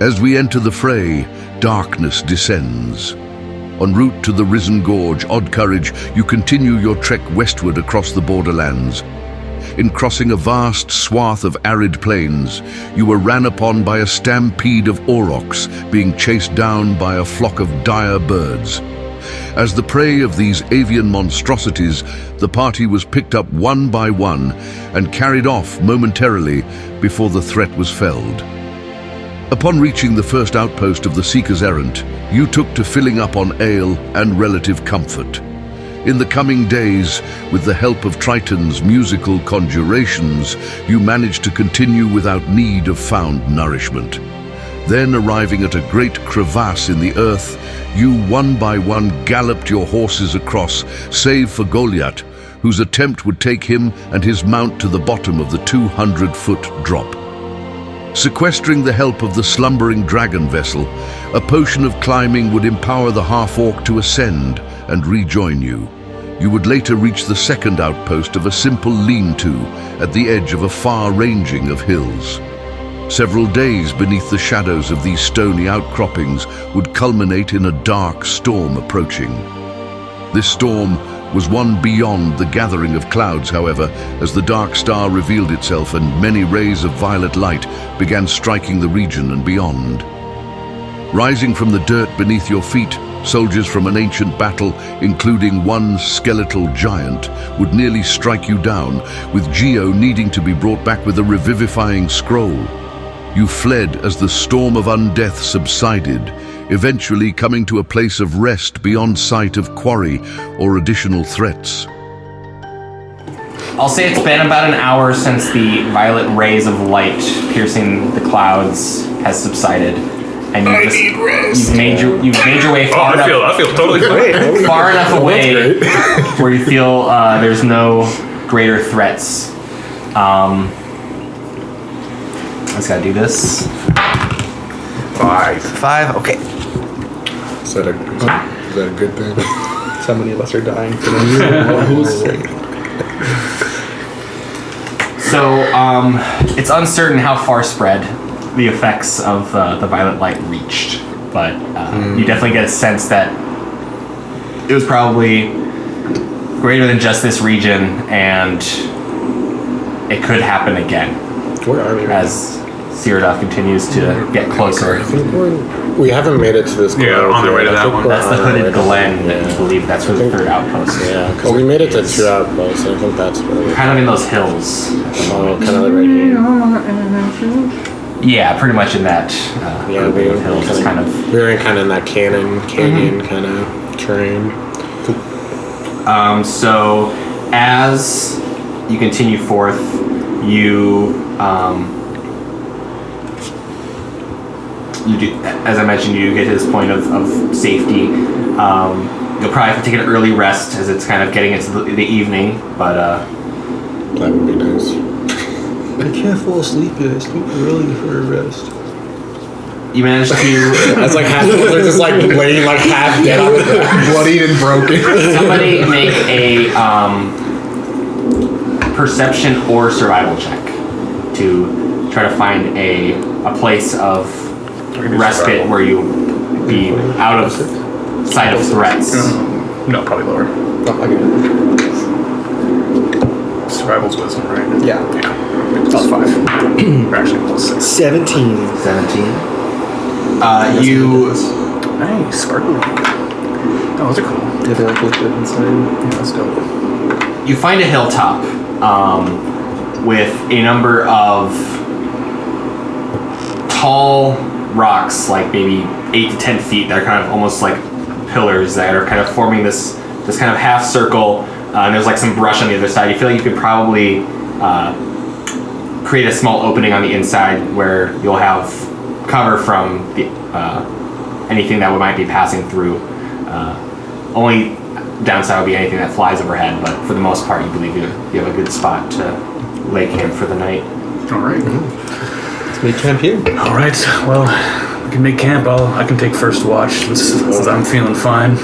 As we enter the fray, darkness descends. En route to the risen gorge, Odd Courage, you continue your trek westward across the Borderlands. In crossing a vast swath of arid plains, you were ran upon by a stampede of aurochs being chased down by a flock of dire birds. As the prey of these avian monstrosities, the party was picked up one by one and carried off momentarily before the threat was felled. Upon reaching the first outpost of the Seekers Errant, you took to filling up on ale and relative comfort. In the coming days, with the help of Tritan's musical conjurations, you managed to continue without need of found nourishment. Then, arriving at a great crevasse in the earth, you one by one galloped your horses across, save for Golyat, whose attempt would take him and his mount to the bottom of the 200-foot drop. Sequestering the help of the Slumbering Dragon Vessel, a potion of climbing would empower the half-orc to ascend and rejoin you. You would later reach the second outpost of a simple lean-to at the edge of a far-ranging of hills. Several days beneath the shadows of these stony outcroppings would culminate in a dark storm approaching. This storm was one beyond the gathering of clouds, however, as the dark star revealed itself and many rays of violet light began striking the region and beyond. Rising from the dirt beneath your feet, soldiers from an ancient battle, including one skeletal giant, would nearly strike you down, with Geo needing to be brought back with a revivifying scroll. You fled as the storm of undeath subsided, eventually coming to a place of rest beyond sight of quarry or additional threats. I'll say it's been about an hour since the violet rays of light piercing the clouds has subsided. And you've made your way far enough. I feel totally great. Far enough away where you feel there's no greater threats. I just gotta do this. 5. Okay. Is that a good thing? So many of us are dying for So it's uncertain how far spread the effects of the violet light reached, but you definitely get a sense that it was probably greater than just this region, and it could happen again. Where are we? As Cyrodiil continues to get closer. I think we haven't made it to this. Yeah, on the way to that one. That's the Hooded Glen, and I believe that's where the third outpost is. Yeah, because we made it to 2 outposts, and I think that's where we're kind of in those hills. Oh, kind of right here. Yeah, pretty much in that we were hills, kind of. We were in that canyon kind of terrain. So as you continue forth, you do, as I mentioned, you get to this point of safety. You'll probably have to take an early rest as it's kind of getting into the evening, but that would be nice. I can't fall asleep yet. It's too early for a rest. you managed to... That's like half, they're just like laying like half dead on the ground, bloodied and broken. Somebody make a perception or survival check to try to find a place of respite where you be out of sight of threats. No, probably lower. Oh, I get it. Survival's wisdom, right? Yeah. Plus 5. Actually, plus 6. 17. 17. You... Nice, sparkly. Oh, those are cool. Yeah, they like look good inside. Yeah, that's dope. You find a hilltop with a number of tall rocks, like maybe 8 to 10 feet, that are kind of almost like pillars that are kind of forming this kind of half circle. And there's like some brush on the other side. You feel like you could probably create a small opening on the inside where you'll have cover from the, anything that might be passing through. Only downside would be anything that flies overhead, but for the most part, you believe you have a good spot to lay camp for the night. All right. Let's make camp here. All right. Well, we can make camp. I can take first watch since I'm feeling fine.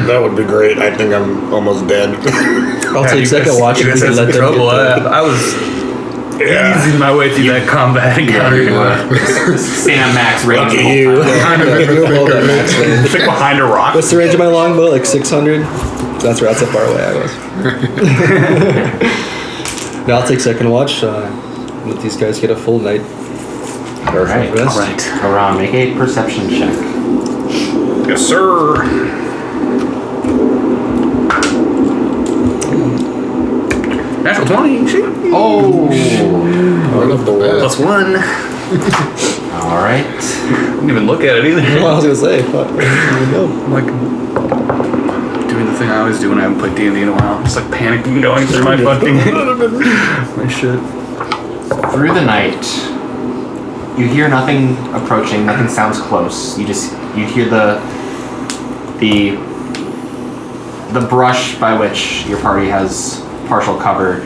That would be great. I think I'm almost dead. I'll take second watch if we can let them trouble. get I was Easing my way through that combat encounter. Staying at max range. Look at you. Kind of hold that max range. Stick behind a rock. What's the range of my longbow? Like 600? That's right. That's how far away I was. Now I'll take second watch. Let these guys get a full night. Alright. Rest. Right. Around, make a perception check. Yes, sir. Natural 20. Shoot. Oh! One of the Plus 1. Alright. Didn't even look at it either. Well, I was gonna say, fuck. I don't even know. I'm like doing the thing I always do when I haven't played D&D in a while. Just like panicking going through my fucking my shit. Through the night, you hear nothing approaching, nothing sounds close. You hear the brush by which your party has partial cover,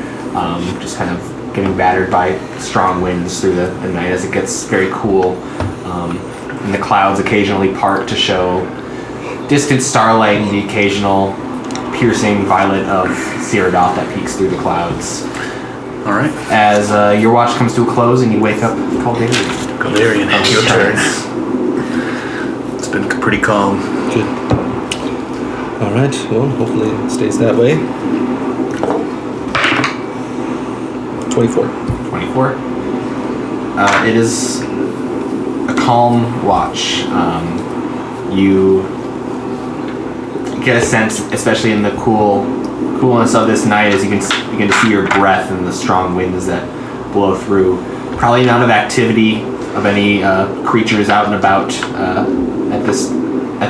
just kind of getting battered by strong winds through the night as it gets very cool. And the clouds occasionally part to show distant starlight and the occasional piercing violet of Ceradoth that peeks through the clouds. All right. As your watch comes to a close and you wake up, Galarian, your turn. It's been pretty calm. Good. Alright, well, hopefully it stays that way. 24. 24. It is a calm watch. You get a sense, especially in the coolness of this night, as you can begin to see your breath and the strong winds that blow through. Probably none of activity of any creatures out and about at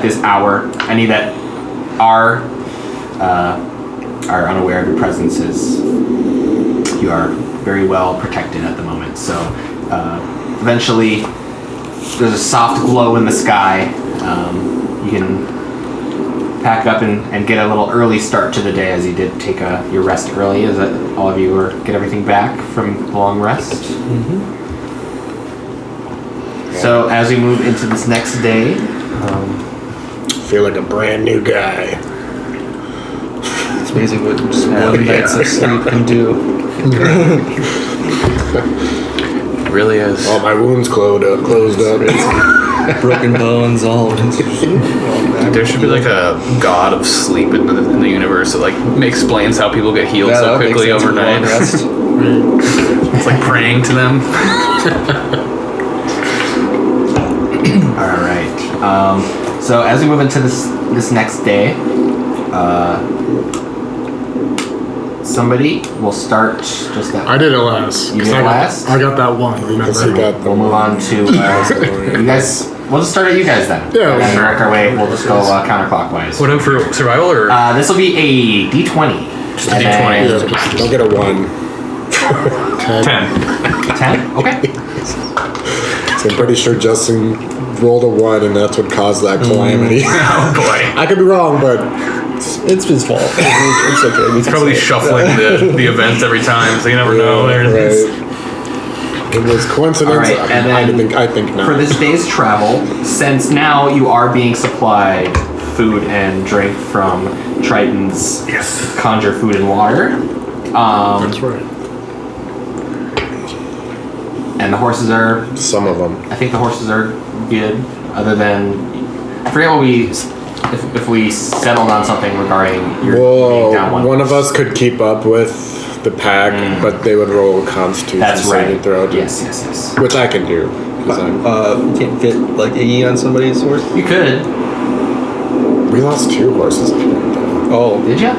this hour. Any that are unaware of your presences, you are very well protected at the moment. So eventually there's a soft glow in the sky. You can pack up and get a little early start to the day, as you did take your rest early. Is that all of you get everything back from the long rest? Mm-hmm. So as we move into this next day, feel like a brand new guy. It's amazing what just one night's of sleep can do. It really is. All my wounds closed up. Broken bones, all. There should be like a god of sleep in the universe that like explains how people get healed so quickly overnight. It's like praying to them. all right. So as we move into this next day, somebody will start just that. I did it last. You did it last? I got that one, remember? We'll move on to you guys. We'll just start at you guys then. Yeah. And then work our way. We'll just go counterclockwise. What up for survival or? This will be a D20. Just a D20. Don't get a 1. 10. 10? Okay. So I'm pretty sure Justin rolled a 1 and that's what caused that calamity. Oh boy. I could be wrong, but It's his fault. It's okay. He's probably shuffling the events every time, so you never know. There it is. It was coincidence. All right, and then I think not. For this day's travel, since now you are being supplied food and drink from Tritan's conjure food and water. That's right. And the horses are, Some of them. I think the horses are good, other than, I forget what if we settled on something regarding your being down Well, one of us could keep up with the pack, but they would roll Constitution That's right. saving throw. Yes. Which I can do. 'Cause I'm- You can't fit like Iggy on somebody's horse. You could. we lost 2 horses. I think, though. Oh, Did you?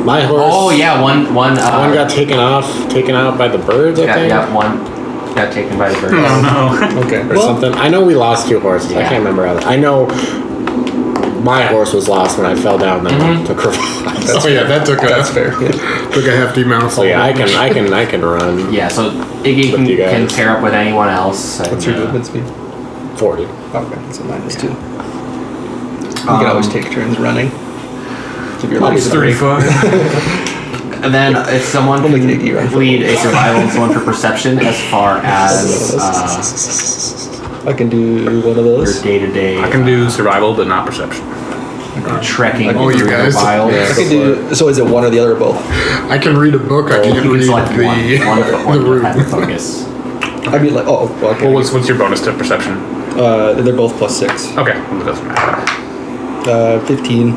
My horse. Oh yeah, one One got taken out by the birds. I think. Yeah, one got taken by the birds. Oh no. okay. Or something. I know we lost 2 horses. I Yeah. can't remember how. I know my horse was lost when I fell down there to crevasse. Oh yeah, that took That's a fair. Yeah. took a hefty mouthful. So yeah, I can run. Yeah, so Iggy With you guys. can pair up with anyone else. And, What's your movement speed? 40. Okay, so minus 2. You can always take turns running. Keep your legs It's 35. And then if someone We'll can make it Iggy run. lead a survival and someone for perception as far as I can do one of your those. day-to-day. I can do survival, but not perception. trekking Oh, you through guys? the wild. Yeah. I could do. So is it one or the other or both? I can read a book. I You can't can read select one the to room. have the focus. I mean, like, oh, well, okay. What's your bonus to perception? They're both +6. Okay, it doesn't matter. 15.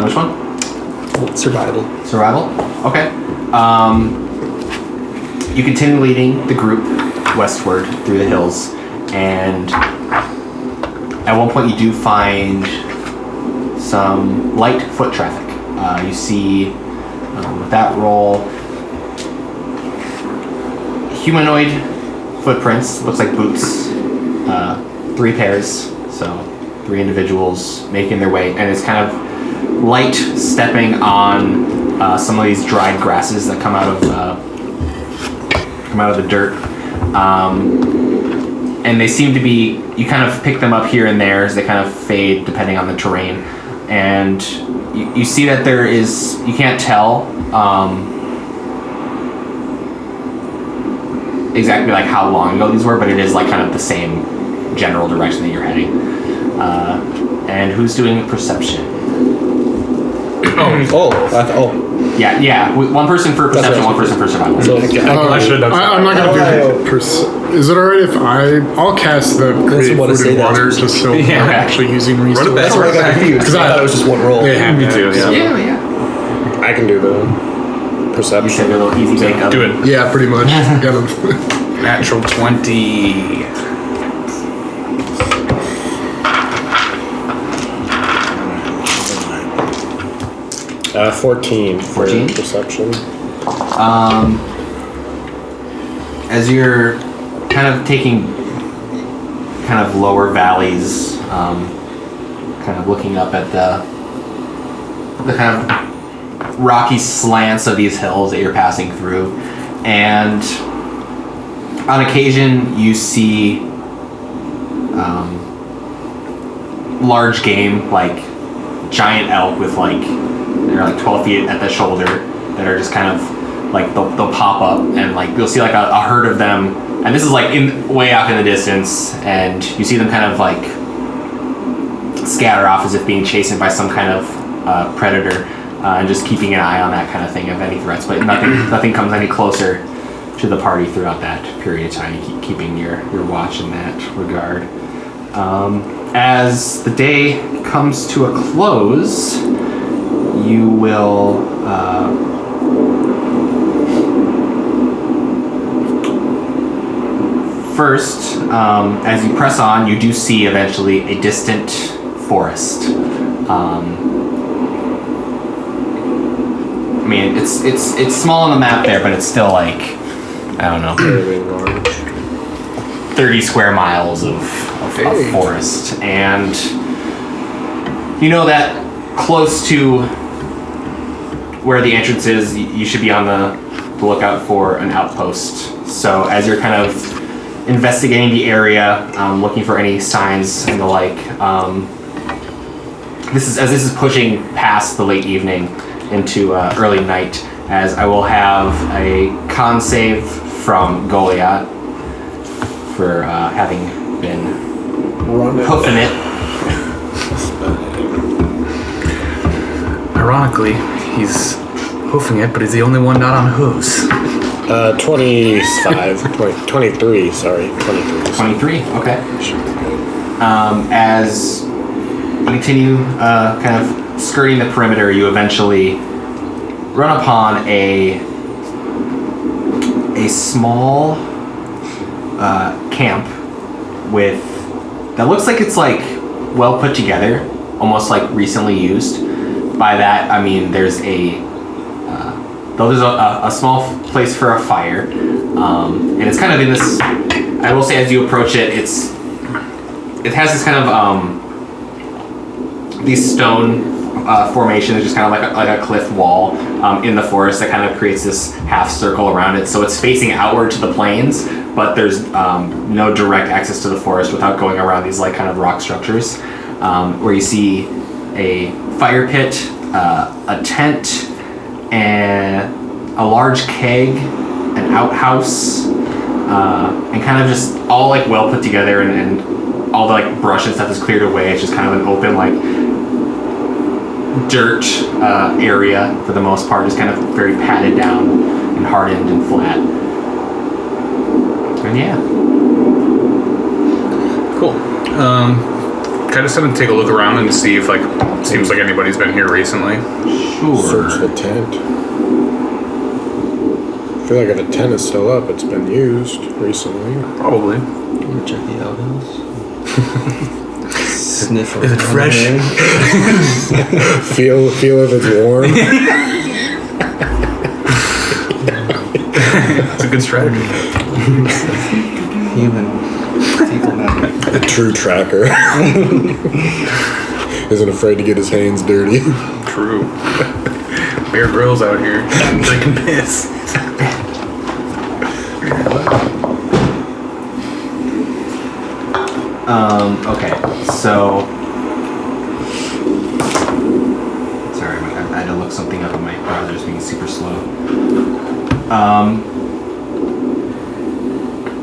Which one? Survival. Survival? Okay. You continue leading the group westward through the hills, and at one point you do find some light foot traffic. You see, with that roll, humanoid footprints, looks like boots, 3 pairs, so 3 individuals making their way, and it's kind of light stepping on some of these dried grasses that come out of the dirt, and they seem to be, you kind of pick them up here and there as they kind of fade depending on the terrain, and you see that there is, you can't tell exactly like how long ago these were, but it is like kind of the same general direction that you're heading. And who's doing perception? Yeah. One person for perception, one person for survival. So, I should have done I'm not gonna do it. Is it alright if I'll cast the create what I food say and that. water just so I'm actually using resources? that's where I got confused. Because I thought it was just one roll. Yeah, Me too, yeah. Yeah. I can do the You said perception. a little easy make up. Do it. Yeah, pretty much. Got him. Natural 20. Uh, 14 for 14? perception. As you're kind of taking kind of lower valleys, kind of looking up at the kind of rocky slants of these hills that you're passing through, and on occasion you see large game, like giant elk with like, they're like 12 feet at the shoulder, that are just kind of like, they'll pop up, and like you'll see like a herd of them, and this is like way off in the distance, and you see them kind of like scatter off as if being chased by some kind of predator, and just keeping an eye on that kind of thing, of any threats, but nothing comes any closer to the party throughout that period of time. You keep keeping your watch in that regard. As the day comes to a close, you will first, as you press on, you do see eventually a distant forest. I mean, it's small on the map there, but it's still like, I don't know, Fairly large. 30 square miles of forest, and you know that close to where the entrance is, you should be on the lookout for an outpost. So as you're kind of investigating the area, looking for any signs and the like, this is pushing past the late evening into early night, as I will have a con save from Golyat for having been hoofing it. Ironically, he's hoofing it, but he's the only one not on hooves. 23, sorry. 23. 23, okay. Should be good. As you continue kind of skirting the perimeter, you eventually run upon a small camp with, that looks like it's like well put together, almost like recently used. By that I mean there's a small place for a fire, and it's kind of in this, I will say, as you approach it, it has this kind of these stone formation. It's just kind of like a cliff wall in the forest that kind of creates this half circle around it, so it's facing outward to the plains, but there's no direct access to the forest without going around these like kind of rock structures, where you see a fire pit, a tent, and a large keg, an outhouse, and kind of just all like well put together and all the like brush and stuff is cleared away. It's just kind of an open like dirt area for the most part, just kind of very padded down and hardened and flat. And yeah. Cool. Kind of just gonna take a look around and see if like seems like anybody's been here recently. Sure. Search the tent. I feel like if a tent is still up, it's been used recently. Probably. Check the outhouse. Sniff. Is it fresh? Feel if it's warm. It's a good strategy. Human. Fecal matter. A true tracker. Isn't afraid to get his hands dirty. True. Bear Grylls out here drinking piss. Okay, so sorry, I had to look something up on my browser's being super slow.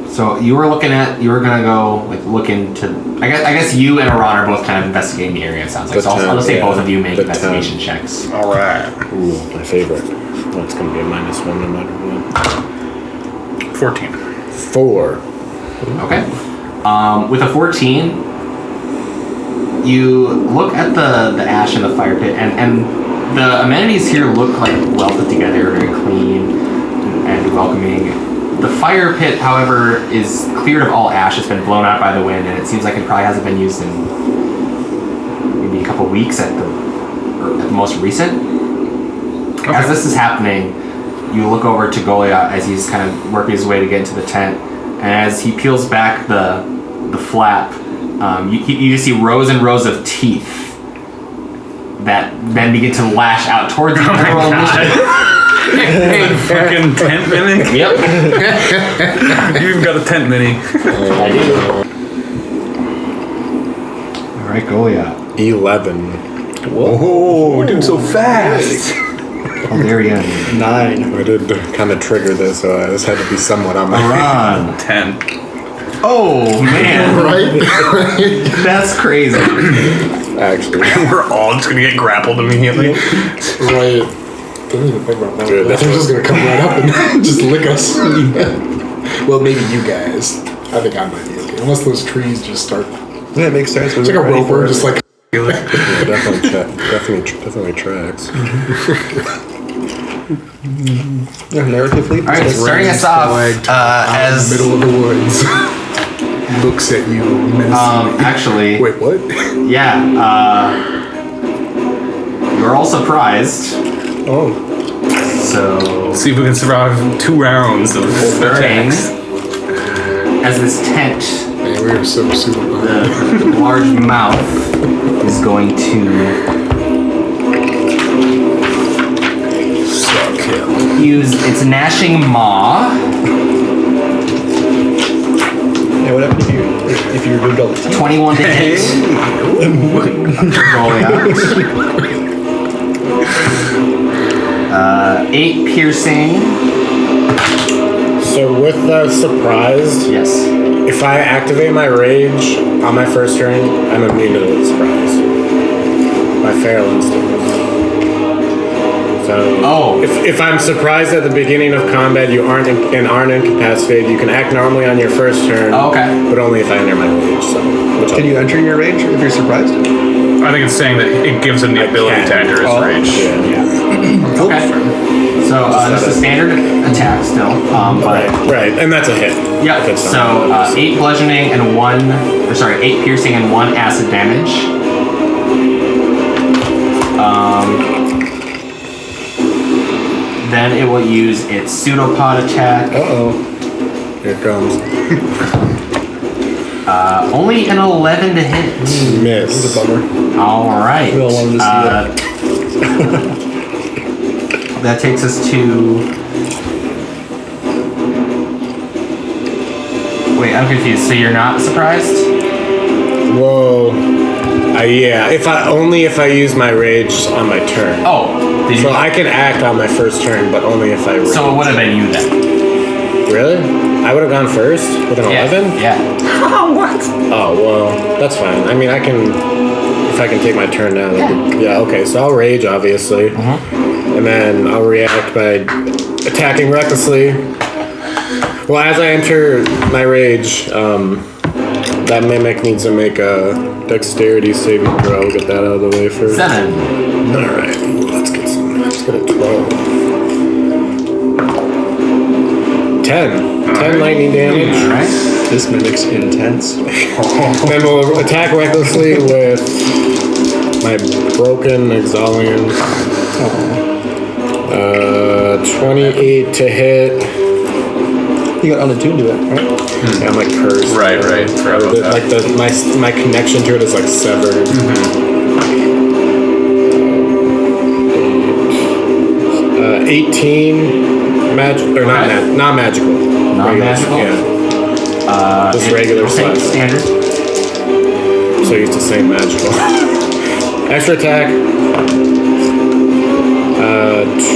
So you were gonna go like look into. I guess you and Iran are both kind of investigating the area. It sounds like. So I'll just say both of you make investigation checks. All right. Ooh, my favorite. Well, it's gonna be a -1 no matter what. 14. 4. Okay. With a 14, you look at the ash in the fire pit, and the amenities here look like well put together, very clean and welcoming. The fire pit, however, is cleared of all ash. It's been blown out by the wind, and it seems like it probably hasn't been used in maybe a couple weeks at the most recent. Okay. As this is happening, you look over to Golyat as he's kind of working his way to get into the tent, and as he peels back the flap, you just see rows and rows of teeth that then begin to lash out towards you. Hey, fucking tent mini? Yep. You even got a tent mini. I do. Alright, Golyat. 11. Whoa, dude, so fast. Oh, there you go. 9. I did kind of trigger this, so this had to be somewhat on my Run. 10. Oh, man. Right? That's crazy. Actually. We're all just gonna get grappled immediately. Right. Didn't even think about that. Dude, They're just gonna come right up and just lick us. Well, maybe you guys. I think I might be okay. Unless those trees just start. Yeah, it makes sense. It's like a roper, just like. Yeah, definitely tracks. Narratively. Alright, starting us off, as. In the middle of the woods. Looks at you menacingly. Actually. Wait, what? Yeah, you're all surprised. Oh. So. See if we can survive 2 rounds of Starting attacks. as this tent, Man, we are so super the large mouth is going to Suck him. use its gnashing maw. Yeah, what happened if you removed all the teeth? 21 to hit. Golyat. 8 piercing. So with the surprised, Yes. if I activate my rage on my first turn, I'm immune to the surprise. My feral instinct. So if I'm surprised at the beginning of combat, you aren't incapacitated. You can act normally on your first turn. Oh, okay. But only if I enter my rage. So Can you enter your range if you're surprised? I think it's saying that it gives him the ability to enter his range. Yeah. Okay. So this is a standard attack still, but Right, and that's a hit. yeah. If it's So not. 8 bludgeoning and 8 piercing and 1 acid damage. Then it will use its pseudopod attack. Uh-oh. Here it comes. Only an 11 to hit. Miss. It's a bummer. All right. We all wanted to see that takes us to. Wait, I'm confused. So you're not surprised? Whoa. Yeah, if I use my rage on my turn. Oh, did you? So I can act on my first turn, but only if I rage. So it would have been you then. Really? I would have gone first with an 11? Yeah. What? Oh, well, that's fine. I mean, I can... If I can take my turn now. Yeah, okay. So I'll rage, obviously. And then I'll react by attacking recklessly. Well, as I enter my rage, that mimic needs to make a dexterity saving throw. I'll get that out of the way first. 7. Alright, let's get a 12. 10. 10 lightning damage. Alright. This mimic's intense. Then we'll attack recklessly with my broken Exalian. 28 to hit. You got unattuned to it, right? Yeah, I'm like cursed. Right. Forgot about that. Like my connection to it is like severed. 18 not magical. Non-magical? Yeah. Just regular same size. standard. So used to saying magical. Extra attack.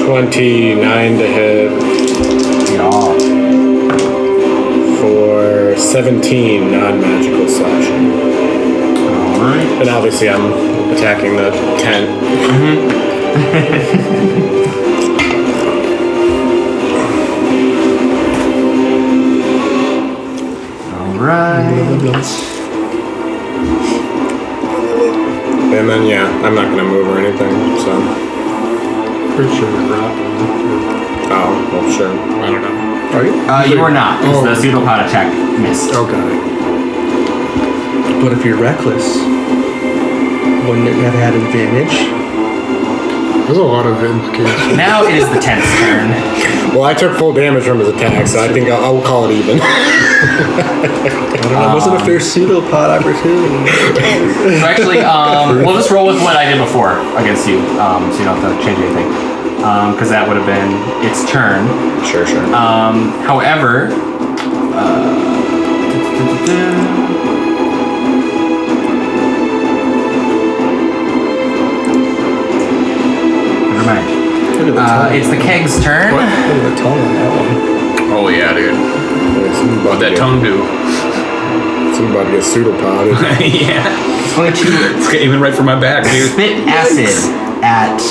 29 to hit Yeah. for 17 non-magical slashing. Alright. And obviously I'm attacking the tent. Alright. And then yeah, I'm not gonna move or anything, so. Pretty sure we're grappling. Oh, well sure. I don't know. Are you? You were not, because Oh. the pseudopod attack missed. Okay. But if you're reckless, wouldn't it have had advantage? There's a lot of implications. Now it is the tent's turn. Well, I took full damage from his attack, so I think I'll call it even. I don't know. It wasn't a fair pseudopod opportunity. So actually, we'll just roll with what I did before against you, so you don't have to change anything. Because that would have been its turn. Sure. However, never mind. Look at the tone. It's the keg's turn. Look at the tone on that one. Oh yeah, dude. What'd that tongue do? Somebody get pseudopoded. Yeah. It's going to It's aiming right for my back, dude. spit acid at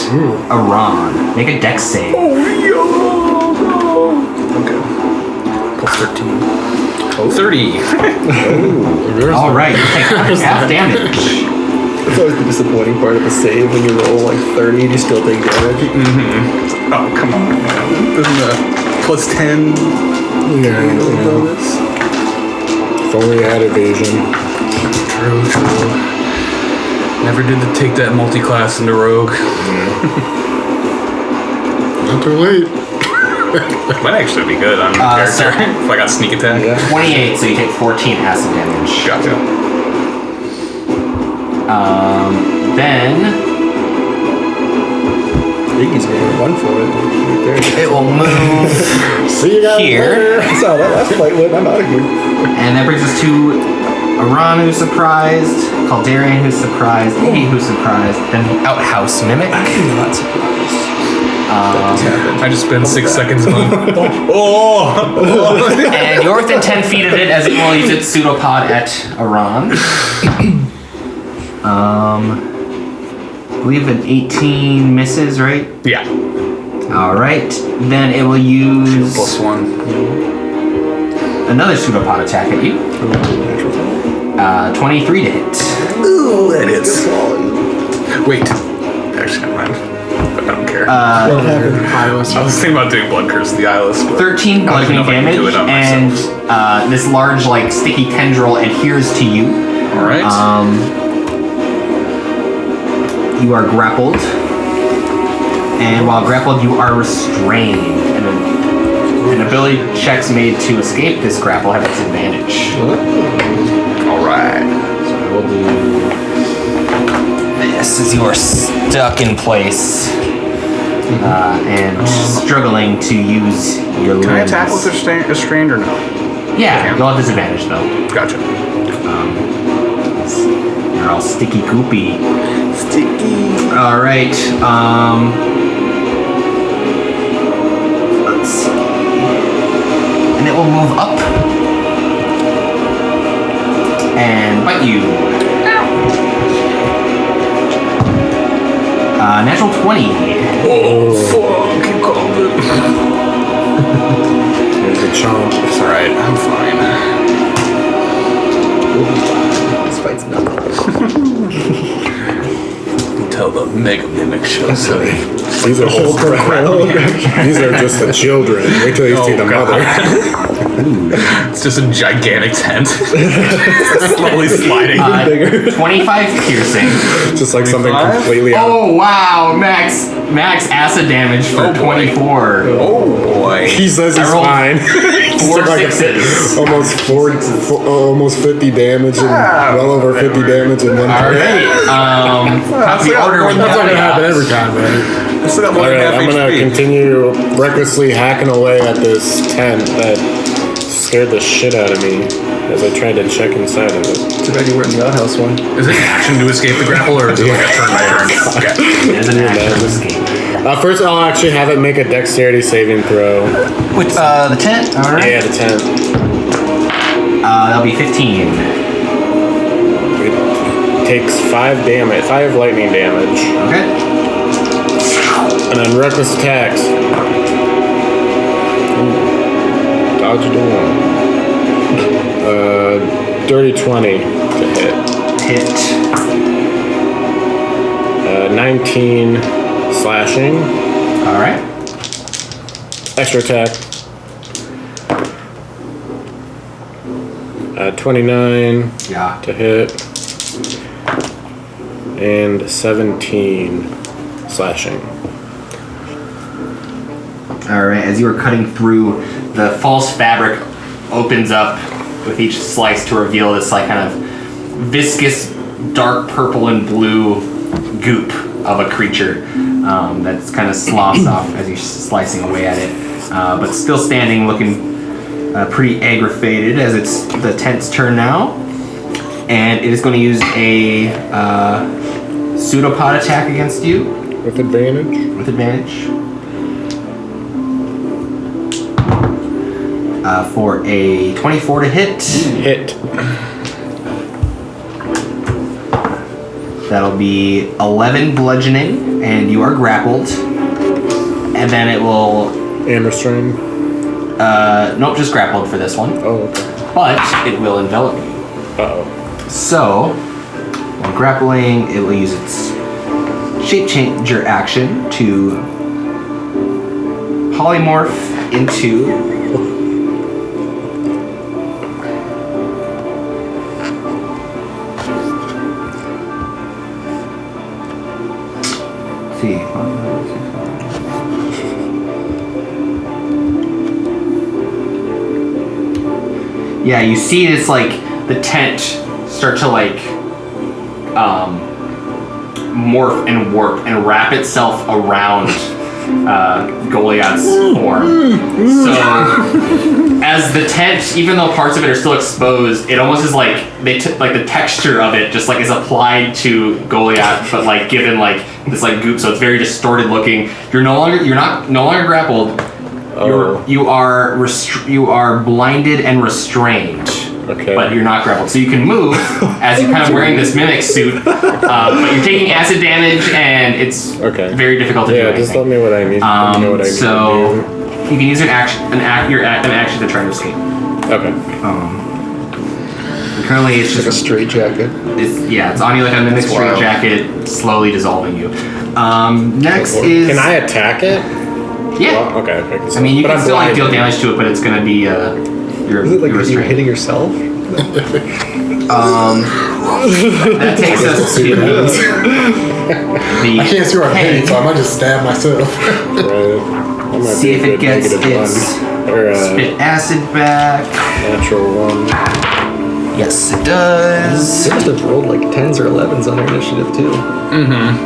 Iran. Make a dex save. Okay. Plus 13. 30. All right, you take half damage. That's always the disappointing part of the save when you roll like 30 and you still take damage. Oh, come on, man. Isn't the plus 10 Yeah. bonus? If only I had evasion. True. Never did take that multi-class into rogue. Not too late. Might actually be good on character sir. if I got sneak attack. Yeah. 28, so you take 14 acid damage. Gotcha. Then Iggy's gonna run for it. Right there. it will move See you guys here. later. I saw that last fight win. I'm out of here. And that brings us to Iran, who's surprised, Caldarian, who's surprised, Iggy, who's surprised, then the outhouse mimic. I'm not surprised. That just happened. I just spent 6 seconds going, And you're within 10 feet of it as it will use its pseudopod at Iran. I believe an 18 misses, right? Yeah. Alright. Then it will use +1. another pseudopod attack at you. 23 to hit. Ooh, that hits. Wait. Actually, never mind. But I don't care. What happened? I was thinking about doing Blood Curse of the Eyeless, but 13 I don't even know bludgeoning if I can do damage, it on and myself. this large, like, sticky tendril adheres to you. Alright. You are grappled, and while grappled, you are restrained. And ability checks made to escape this grapple have disadvantage. Alright. So I will do this as you are stuck in place and struggling to use your limbs. Can I attack with restrained or no? Yeah, you'll have disadvantage though. Gotcha. You're all sticky goopy. Sticky. All right. Let's see. And it will move up and bite you. Natural 20. Oh, fuck. You called it. There's a chomp. It's alright. I'm fine. This fight's nothing. Until the Mega Mimic shows up. These are these are just the children. Wait till you see the God. mother. It's just a gigantic tent. Slowly sliding. 25 piercing. Just like something completely out. Oh wow, max acid damage for 24. Oh boy. He says he's rolled fine. 4 sixes. Almost 50 damage and well over 50 damage in one All turn. right. How's the order with That's not gonna happen Golyat? every time, man. I still got more than Alright, half I'm gonna HP. continue recklessly hacking away at this tent that scared the shit out of me as I tried to check inside of it. Too bad you weren't in the outhouse one. Is it an action to escape the grapple, or is it like a turn by turn? Okay. There's an action escape. First, I'll actually have it make a dexterity saving throw. With the tent. All right. Yeah, the tent. That'll be 15. It takes 5 lightning damage. Okay. And then reckless attacks. Dodge doing. Dirty 20 to hit. Hit. 19 slashing. All right. Extra attack. 29 Yeah. to hit. And 17 slashing. All right. As you are cutting through, the false fabric opens up with each slice to reveal this like kind of viscous, dark purple and blue goop of a creature that's kind of sloughs off as you're slicing away at it, but still standing, looking pretty aggravated. As it's the tent's turn now, and it is going to use a pseudopod attack against you With advantage? with advantage. For a 24 to hit. Hit. That'll be 11 bludgeoning, and you are grappled. And then it will... And restrained. Nope, just grappled for this one. Oh, okay. But it will envelop you. Uh-oh. So, while grappling, it will use its shape changer action to polymorph into... see. Yeah, you see this like the tent start to like morph and warp and wrap itself around Golyat's form. So as the tent, even though parts of it are still exposed, it almost is like like the texture of it just like is applied to Golyat, but like given like this like goop, so it's very distorted looking. You're no longer grappled. Oh. You are blinded and restrained. Okay. But you're not grappled, so you can move as you're kind of wearing this mimic suit. But you're taking acid damage, and it's Okay. very difficult to do anything. Just let me what I need. Let me know what I need So to you can use an action to try to escape. do. Okay. Currently, it's Like a just straight jacket. it's on you like a mimic straight wild. jacket, slowly dissolving you. Next is Can I attack it? yeah. Well, okay. I mean, you But can I'm still like deal blinded. damage to it, but it's gonna be your Is it like your you restraint. hitting yourself? That takes us to the I can't see where I'm hitting, so I might just stab myself. Right. That might See be a if it good gets negative its one. Or spit acid back. natural one. Yes, it does. They must have rolled like 10s or 11s on their initiative too.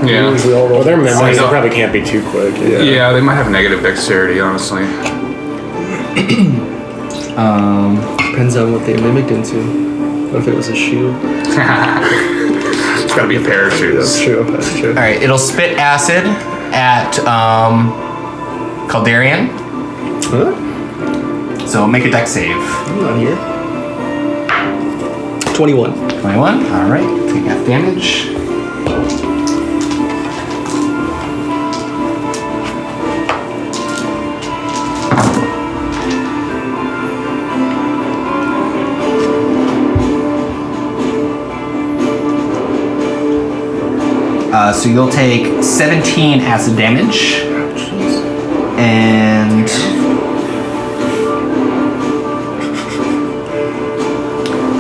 Yeah. We all Well, rolled. their memories so- probably can't be too quick. Yeah, they might have negative dexterity, honestly. Depends on what they mimicked into. What if it was a shoe? It's gotta be a pair of That's shoes. true. That's true. All right, it'll spit acid at Caldarian. Huh? So make a dex save. I'm not here. 21. 21. All right. Take half damage. So you'll take 17 acid damage, and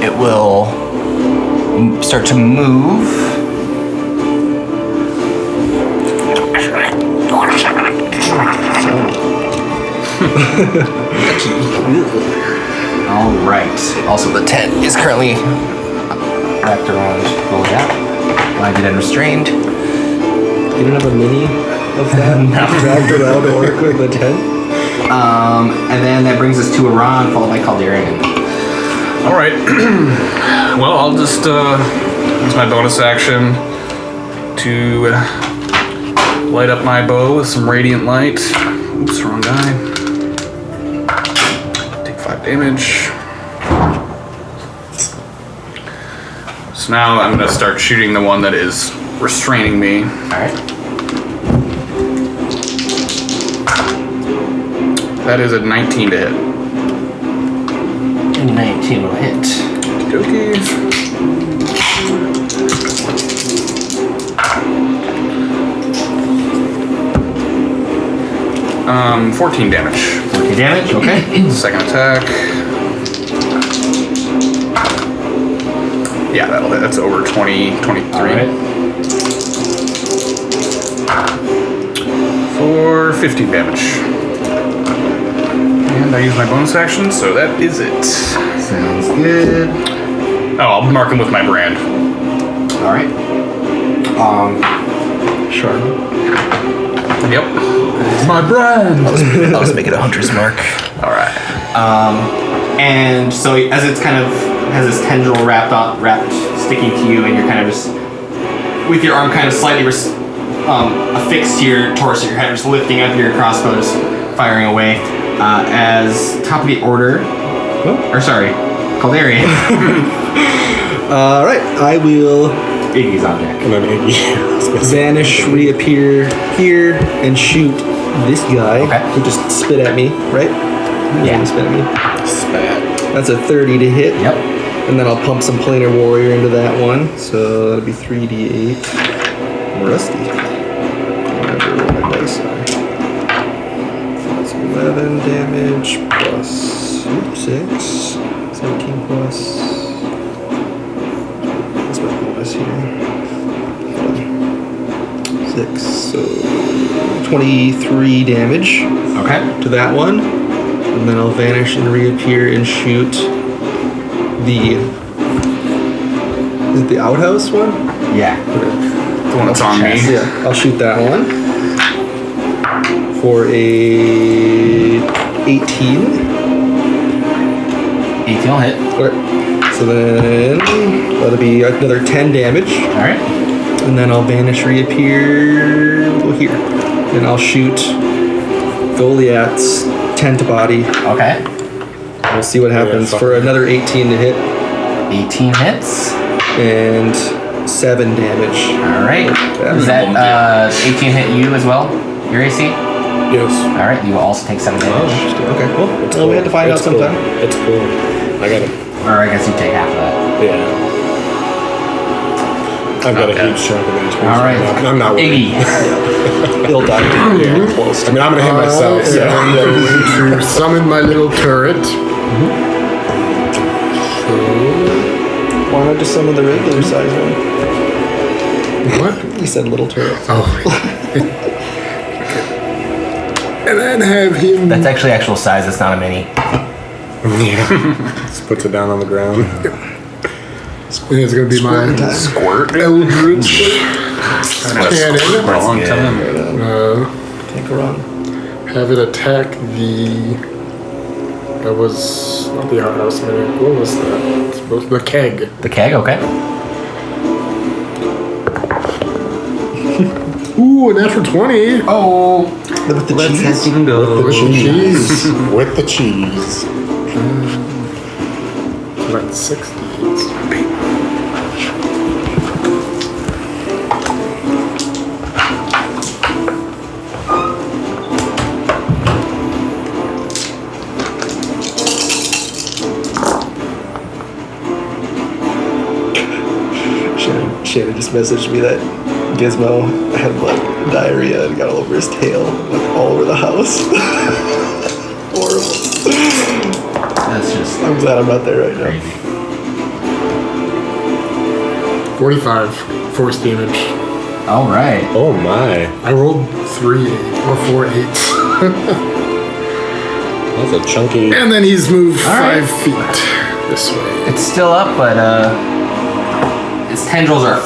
it will start to move. All right. Also, the tent is currently wrapped around Golyat, blinded and restrained. You don't have a mini of that? Dragged around to work with the tent? And then that brings us to Iran, followed by Calderian. All right. Well, I'll just use my bonus action to light up my bow with some radiant light. Oops, wrong guy. Take 5 damage. So now I'm going to start shooting the one that is restraining me. Alright. That is a 19 to hit. And 19 will hit. Okey-dokey. 14 damage. 14 damage, okay. Second attack. Yeah, that'll hit. That's over 20, 23. Alright. For 15 damage. And I use my bonus action, so that is it. Sounds good. Oh, I'll mark him with my brand. Alright. Sure. Yep. My brand! I'll just make it a hunter's mark. Alright. And so as it's kind of has this tendril wrapped sticking to you, and you're kind of just with your arm kind of slightly affixed to your torso, you're kind of just lifting up your crossbow, just firing away. As top of the order, Calderian. Alright, I will Iggy's on deck. And then Iggy. vanish, reappear here, and shoot this guy who just spit at me, right? Yeah. Spit at me. Spat. That's a 30 to hit. Yep. And then I'll pump some planar warrior into that one. So that'll be 3d8. I'm rusty. Remember what my dice are. That's 11 damage plus 6. 17 plus. What's my bonus here? 6. So 23 damage. Okay. To that one. And then I'll vanish and reappear and shoot the... Is it the outhouse one? Yeah. The one that's on me. Yeah, I'll shoot that one. For a 18. 18 will hit. Okay. So then that'll be another 10 damage. Alright. And then I'll vanish, reappear here. And I'll shoot Golyat's tent body. Okay. We'll see what happens for another 18 to hit. 18 hits. And 7 damage. Alright. Does that 18 hit you as well? Your AC? Yes. Alright, you will also take 7 damage. Okay, cool. Well, we had to find out sometime. It's cool. I got it. Or I guess you take half of that. Yeah. I've got a huge chunk of HP. Alright. I'm not worried. Iggy. He'll die. Yeah, close. I mean, I'm gonna hit myself. So. I'm going to summon my little turret. Why not just summon the regular size one? What? He said little turret. Oh. And then have him... That's actually actual size, it's not a mini. Yeah. Just puts it down on the ground. It's going to be my Squirt. Eldritch cannon. For a long time. Take a run. Have it attack the... That was not the outhouse. What was that? The keg. The keg, okay. Ooh, a natural 20. Oh. With the cheese. With cheese. With the cheese. That's 60. Shannon just messaged me that Gizmo had like diarrhea and got all over his tail, like all over the house. Horrible. That's just I'm glad I'm not there right now. crazy. 45 force damage. All right. Oh my. I rolled 3 or 4 8s. That's a chunky. And then he's moved All 5 right. feet this way. It's still up, but its tendrils are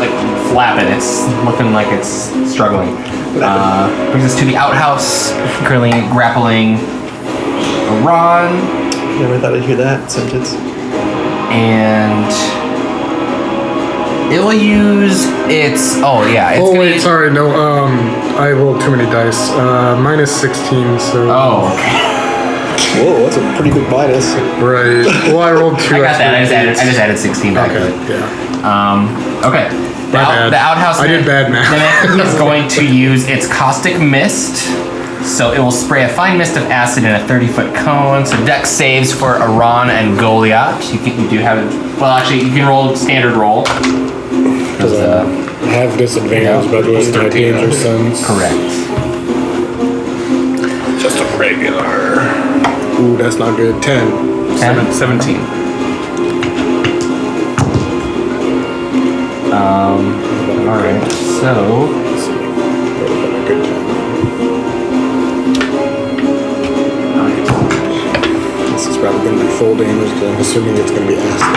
like flapping. It's looking like it's struggling. Brings us to the outhouse, currently grappling Ron, Never thought I'd hear that sentence. and it will use its. Oh yeah. It's Oh gonna wait, use- sorry, no, I rolled too many dice. Minus 16, so... Oh, okay. Whoa, that's a pretty big minus. Right. Well, I rolled 2 I got that. I extra just added 16 back to Okay, it. yeah. Okay. bad. The outhouse. I did bad math. Then is going to use its caustic mist. So it will spray a fine mist of acid in a 30-foot cone. So dex saves for Aran and Golyat. You do have it. Well, actually, you can roll standard roll. Because I have disadvantage, but with my danger sense. Correct. Just a regular. Ooh, that's not good. 10. 17. All right. So Let's see. That would have been a good time. This is probably going to be full damage, but I'm assuming it's going to be acid.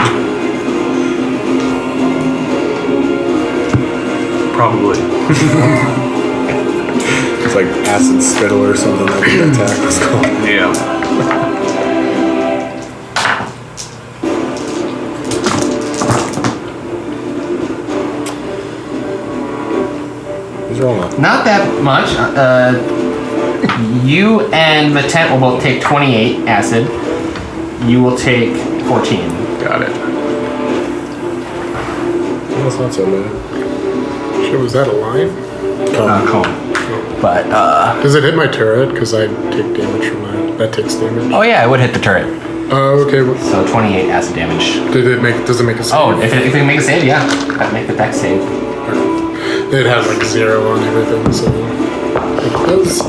Probably. It's like acid spittle or something, I think the attack was called. Yeah. He's rolling up. not that much. You and Matent will both take 28 acid. You will take 14. Got it. That's not so bad. Shit, was that a line? Cone. But Does it hit my turret? Because I take damage from that. That takes damage. oh yeah, it would hit the turret. Oh, okay. So 28 acid damage. Does it make a save? Oh, if it can make a save, yeah. I'd make the dex save. It has like 0 on everything, so it does.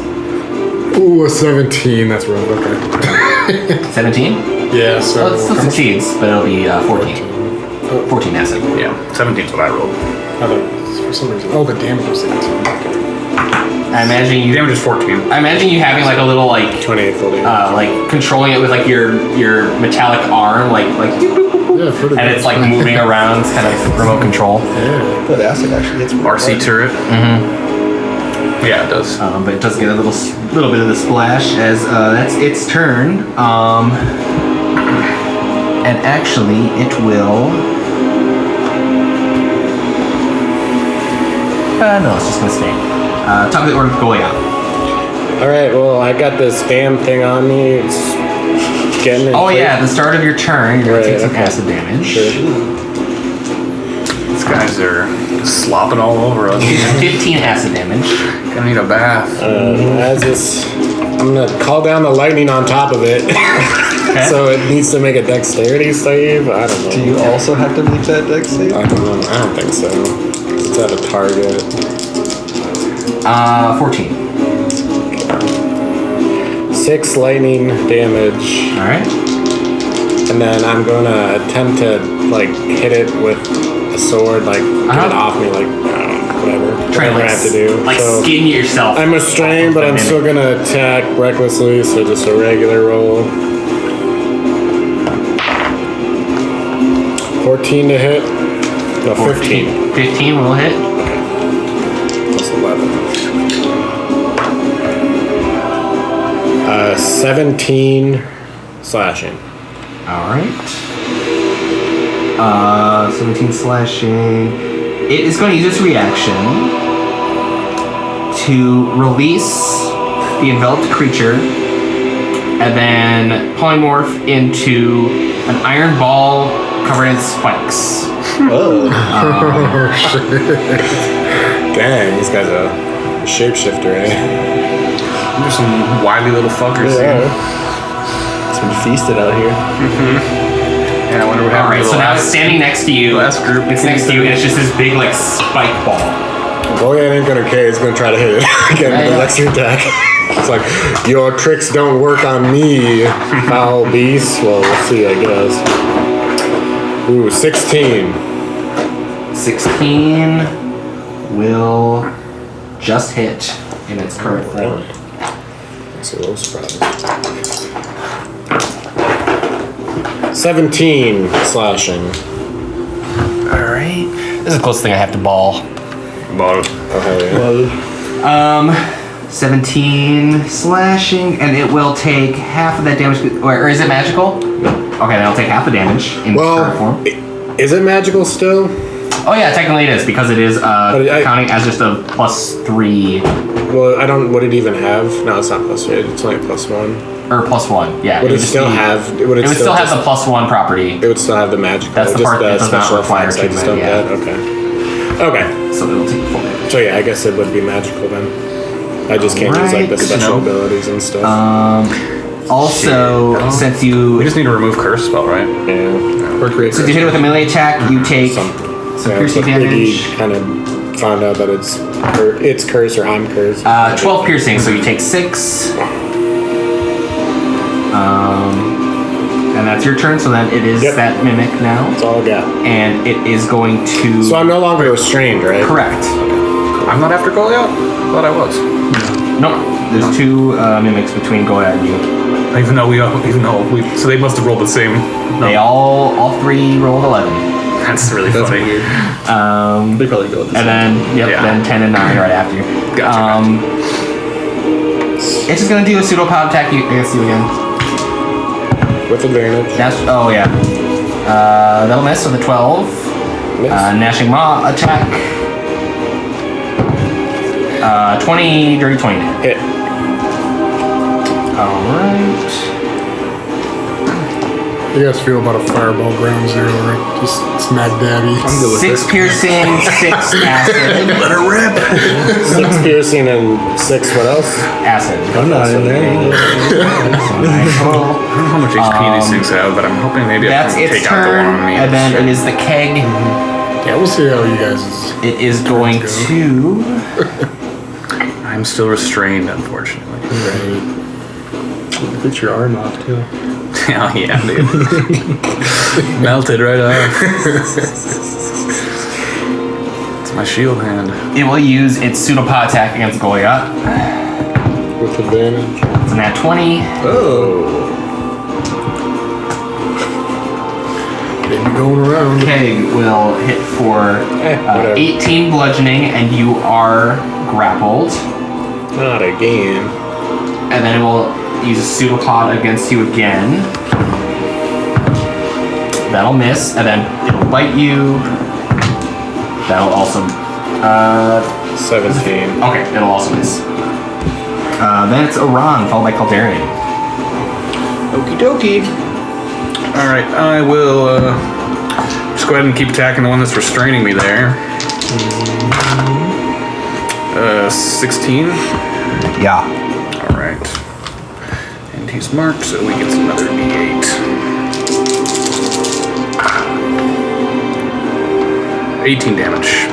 Ooh, a 17. That's rough. Okay. 17? Yeah. So Well, it still succeeds, but it'll be 14. 14 acid. Yeah. 17's what I rolled. I thought for some reason. Oh, the damage was 18. Okay. I imagine you. Damage is 14. I imagine you having like a little like 28 full damage. like controlling it with like your metallic arm, like Yeah, pretty and good. it's like moving around, it's kind of remote control. Yeah. That acid actually hits me. RC turret. Mm-hmm. Yeah, it does. But it does get a little bit of the splash as that's its turn. And actually, it will. No, it's just gonna stay. Top of the order, Golyat. Alright, well, I got this damn thing on me. It's getting in Oh place. yeah, at the start of your turn, you're gonna take Right, some okay. acid damage. Sure. These guys are slopping all over us. 15 acid damage. Gonna need a bath. As this, I'm gonna call down the lightning on top of it. Okay. So it needs to make a dexterity save. I don't know. Do you also have to make that dex save? I don't know. I don't think so. It's at a target. 14. 6 lightning damage, All right. and then I'm gonna attempt to like hit it with a sword, like get it off me, like I don't know, whatever Try to I have to do. like So skin yourself. I'm restrained, but I'm still gonna attack recklessly, so just a regular roll. 14 to hit. No, 15. 15 will hit. Plus 11. 17 slashing. All right. 17 slashing. It is going to use its reaction to release the enveloped creature and then polymorph into an iron ball covered in spikes. Oh. Dang, this guy's a shapeshifter, eh? There's some wily little fuckers here. It's been feasted out here. Yeah, I wonder what happened. Alright, so now it's standing next to you. Last group. It's next to you, and it's just this big, like, spike ball. Golyat ain't gonna care. He's gonna try to hit it again with the next attack. It's like, your tricks don't work on me, foul beast. Well, we'll see, I guess. Ooh, 16. 16 will just hit in its current form. That's a little surprise. 17 slashing. Alright. This is the closest thing I have to ball. Ball. Oh, hell yeah. 17 slashing, and it will take half of that damage. Or is it magical? Okay, then I'll take half the damage in its current form. Is it magical still? Oh yeah, technically it is, because it is counting as just a +3. Well, I don't. Would it even have? No, it's not +3. It's only +1. Or +1, yeah. Would it still have? It would still have the +1 property. It would still have the magical. That's the part that does not require effects, I just don't treatment, get. Okay. So it'll take full damage. So yeah, I guess it would be magical then. I just can't use like the Alright. special abilities and stuff. Also, since you We just need to remove curse spell, right? yeah. Or create since you hit it with a melee attack, you take some piercing damage. Kind of found out that it's cursed or I'm cursed. 12 piercing, so you take 6. And that's your turn, so then it is that mimic now. That's all I got. And it is going to... So I'm no longer restrained, right? Correct. I'm not after Golyat? I thought I was. Nope. There's 2 mimics between Golyat and you. Even though we so they must have rolled the same. They all 3 rolled 11. That's really funny. weird. They probably go with the And then, then 10 and 9 right after you. Gotcha. It's just gonna do a pseudo power attack against you again. With advantage. Oh yeah. That'll miss with a 12. Miss. Gnashing Maw attack. 20, dirty 20. Hit. Alright. How you guys feel about a fireball ground zero, right? Just smack daddy. I'm good with 6 piercing, 6 acid. Let her rip. 6 piercing and 6 what else? Acid. I'm not in there. I don't know how much HP these things have, but I'm hoping maybe I That's can its take out the one turn, on me. and then it is the keg. Yeah, we'll see how you guys is. It is going to... I'm still restrained, unfortunately. Put your arm off too. Oh yeah, dude. Melted right off. It's my shield hand. It will use its pseudopod attack against Golyat. With advantage. It's a nat 20. Oh. Baby going around. Keg will hit for whatever. 18 bludgeoning, and you are grappled. Not again. And then it will use a pseudopod against you again. That'll miss, and then it'll bite you. That'll also... 17. okay, it'll also miss. Then it's Iran, followed by Caldarian. Okie dokie. Alright, I will just go ahead and keep attacking the one that's restraining me there. 16. Yeah. Alright. And he's marked, so we get another D8. 18 damage.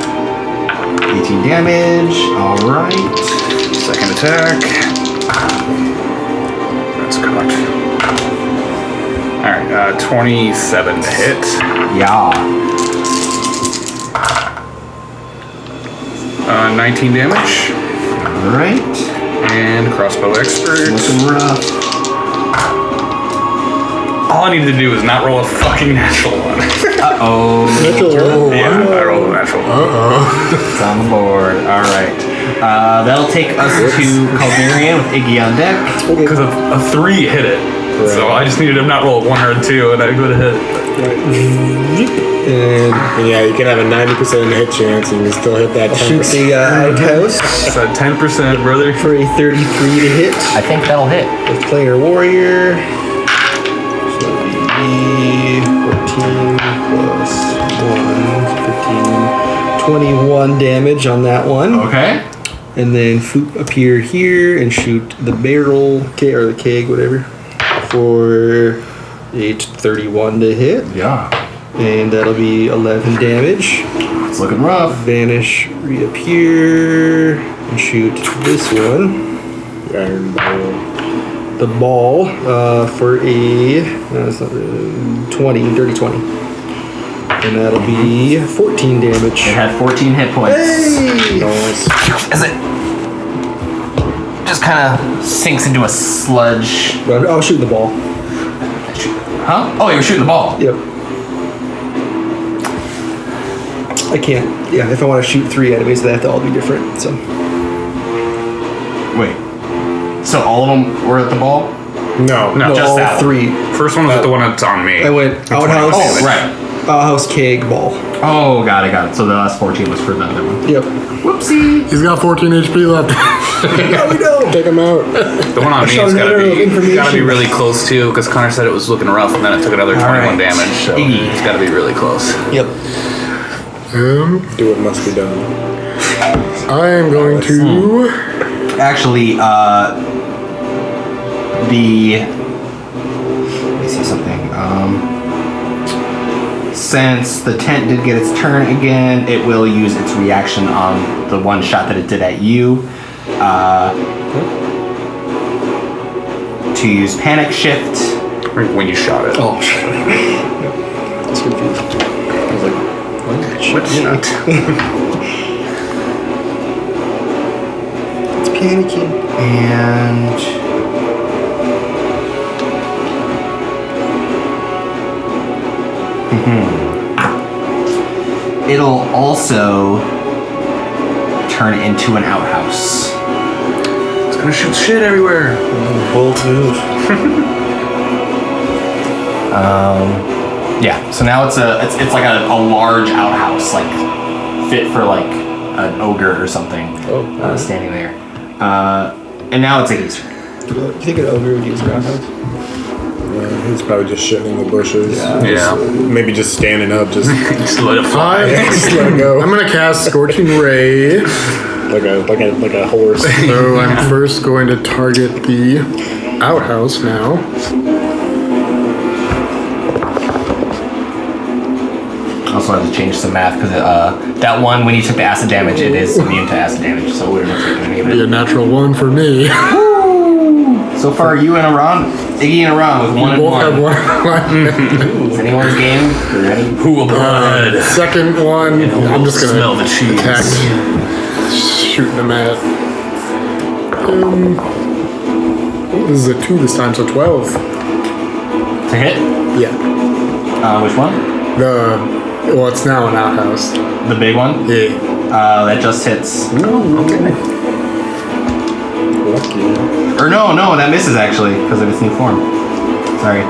18 damage, alright. Second attack. That's caught. Alright, 27 to hit. Yeah. 19 damage. Alright. And crossbow expert. Looking rough. All I needed to do was not roll a fucking natural one. Uh-oh. Yeah, I rolled a natural one. It's on the board. Alright. That'll take us to Caldarian with Iggy on deck. Because a 3 hit it. So I just needed to not roll a 1 or a 2 and I would have hit. And Yeah, you can have a 90% hit chance and you can still hit that 10%. shoot the outhouse So 10%, brother. for a 33 to hit I think that'll hit. with player warrior. So it'll be 14 plus 1, 15, 21 damage on that one. Okay. And then Foop appear here and shoot the barrel, or the keg, whatever, for 831 to hit. Yeah. And that'll be 11 damage. It's looking rough. Vanish, reappear, and shoot this one. Iron ball. The ball for a it's not really, 20, dirty 20. And that'll be 14 damage. It had 14 hit points. Hey! Nice. As it just kind of sinks into a sludge. I'll shoot the ball. Huh? Oh, you were shooting the ball. Yep. I can't. Yeah, if I want to shoot 3 enemies, they have to all be different. So. Wait. So all of them were at the ball? No, Just all that one. 3. First one was the one that's on me. I went outhouse. Oh, right. Outhouse, keg, ball. Oh, got it. So the last 14 was for the other one. Yep. Whoopsie. He's got 14 HP left. No, we don't. Take him out. The one on me shot has an arrow of gotta be information. really close too, because Connor said it was looking rough, and then it took another 21 right. damage. So Iggy. it's gotta be really close. Yep. Do what must be done. I am going to. Actually, let me see something. Since the tent did get its turn again, it will use its reaction on the one shot that it did at you. To use panic shift. When you shot it. Oh, that's confused. I was like, what shot? It's panicking. And it'll also turn into an outhouse. It's gonna shoot shit everywhere. Bold move. Yeah. So now it's like a large outhouse, like fit for like an ogre or something. Standing there. And now it's a geezer. Do you think an ogre would use a roundhouse? He's probably just shitting in the bushes. Yeah. Maybe just standing up, just Just let it fly. just let it go. I'm gonna cast Scorching Ray. like a horse. So I'm first going to target the outhouse now. Also had to change some math because that one, when you took the acid damage, it is immune to acid damage, so it wouldn't have taken any of Be a it. natural 1 for me. So far, you and Iggy and Aran with 1 and Both have 1. 1. Is anyone's game? Ready? Who blood? Second one, I'm just gonna Smell the cheese. attack. Shooting them at. This is a 2 this time, so 12. To hit? Yeah. Which one? Well, it's now an outhouse. The big one? Yeah. That just hits. Lucky. Or no, that misses actually because of its new form. Sorry.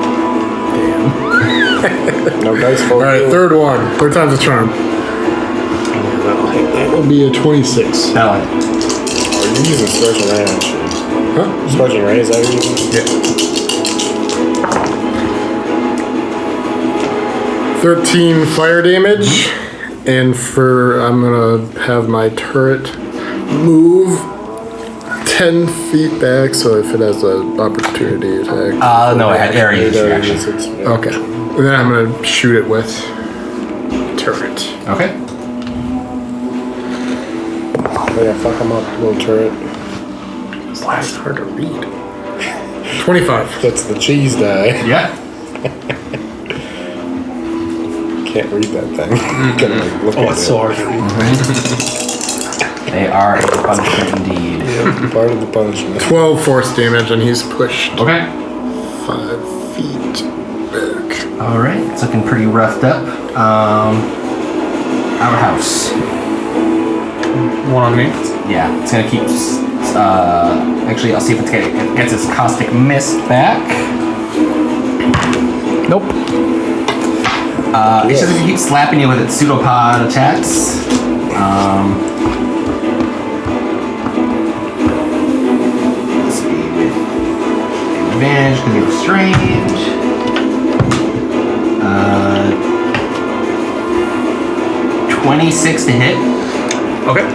No dice for Alright, third one. Third time's a charm. That will be a 26. That one. Oh, you're using Scorching Ray, aren't you? Huh? Scorching Ray, is that what you're using? Yeah. 13 fire damage. And I'm gonna have my turret move 10 feet back, so if it has an opportunity attack. No, it had already used reaction. Okay. And then I'm gonna shoot it with turret. Okay. Oh yeah, fuck him up, little turret. Why is it hard to read? 25. That's the cheese die. Yeah. Can't read that thing. Gotta like, look at It's it. so hard to read. They are a punishment indeed. Part of the punishment. 12 force damage, and he's pushed Okay. 5 feet back. All right. It's looking pretty roughed up. Outhouse. One on me. Yeah, it's gonna keep. Actually, I'll see if it gets its caustic mist back. Nope. It's just gonna keep slapping you with its pseudopod attacks. Let's see, with advantage because it's strange. 26 to hit. Okay.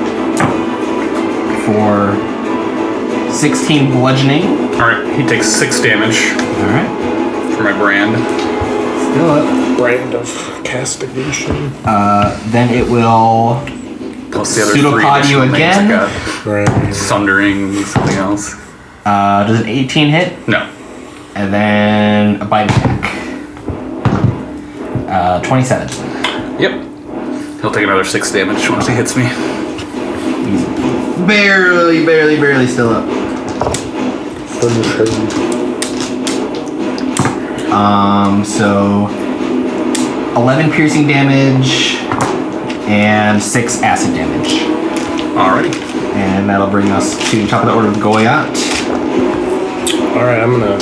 For 16 bludgeoning. Alright, he takes 6 damage. Alright. for my brand. Still up. Brand of castigation. Then it will Plus the other pseudopod you again. Right. Sundering, something else. Does an 18 hit? No. And then a bite attack. 27. Yep. He'll take another 6 damage once he hits me. Easy. Barely still up. So 11 piercing damage and 6 acid damage. Alrighty. And that'll bring us to top of the order of Golyat. Alright, I'm gonna,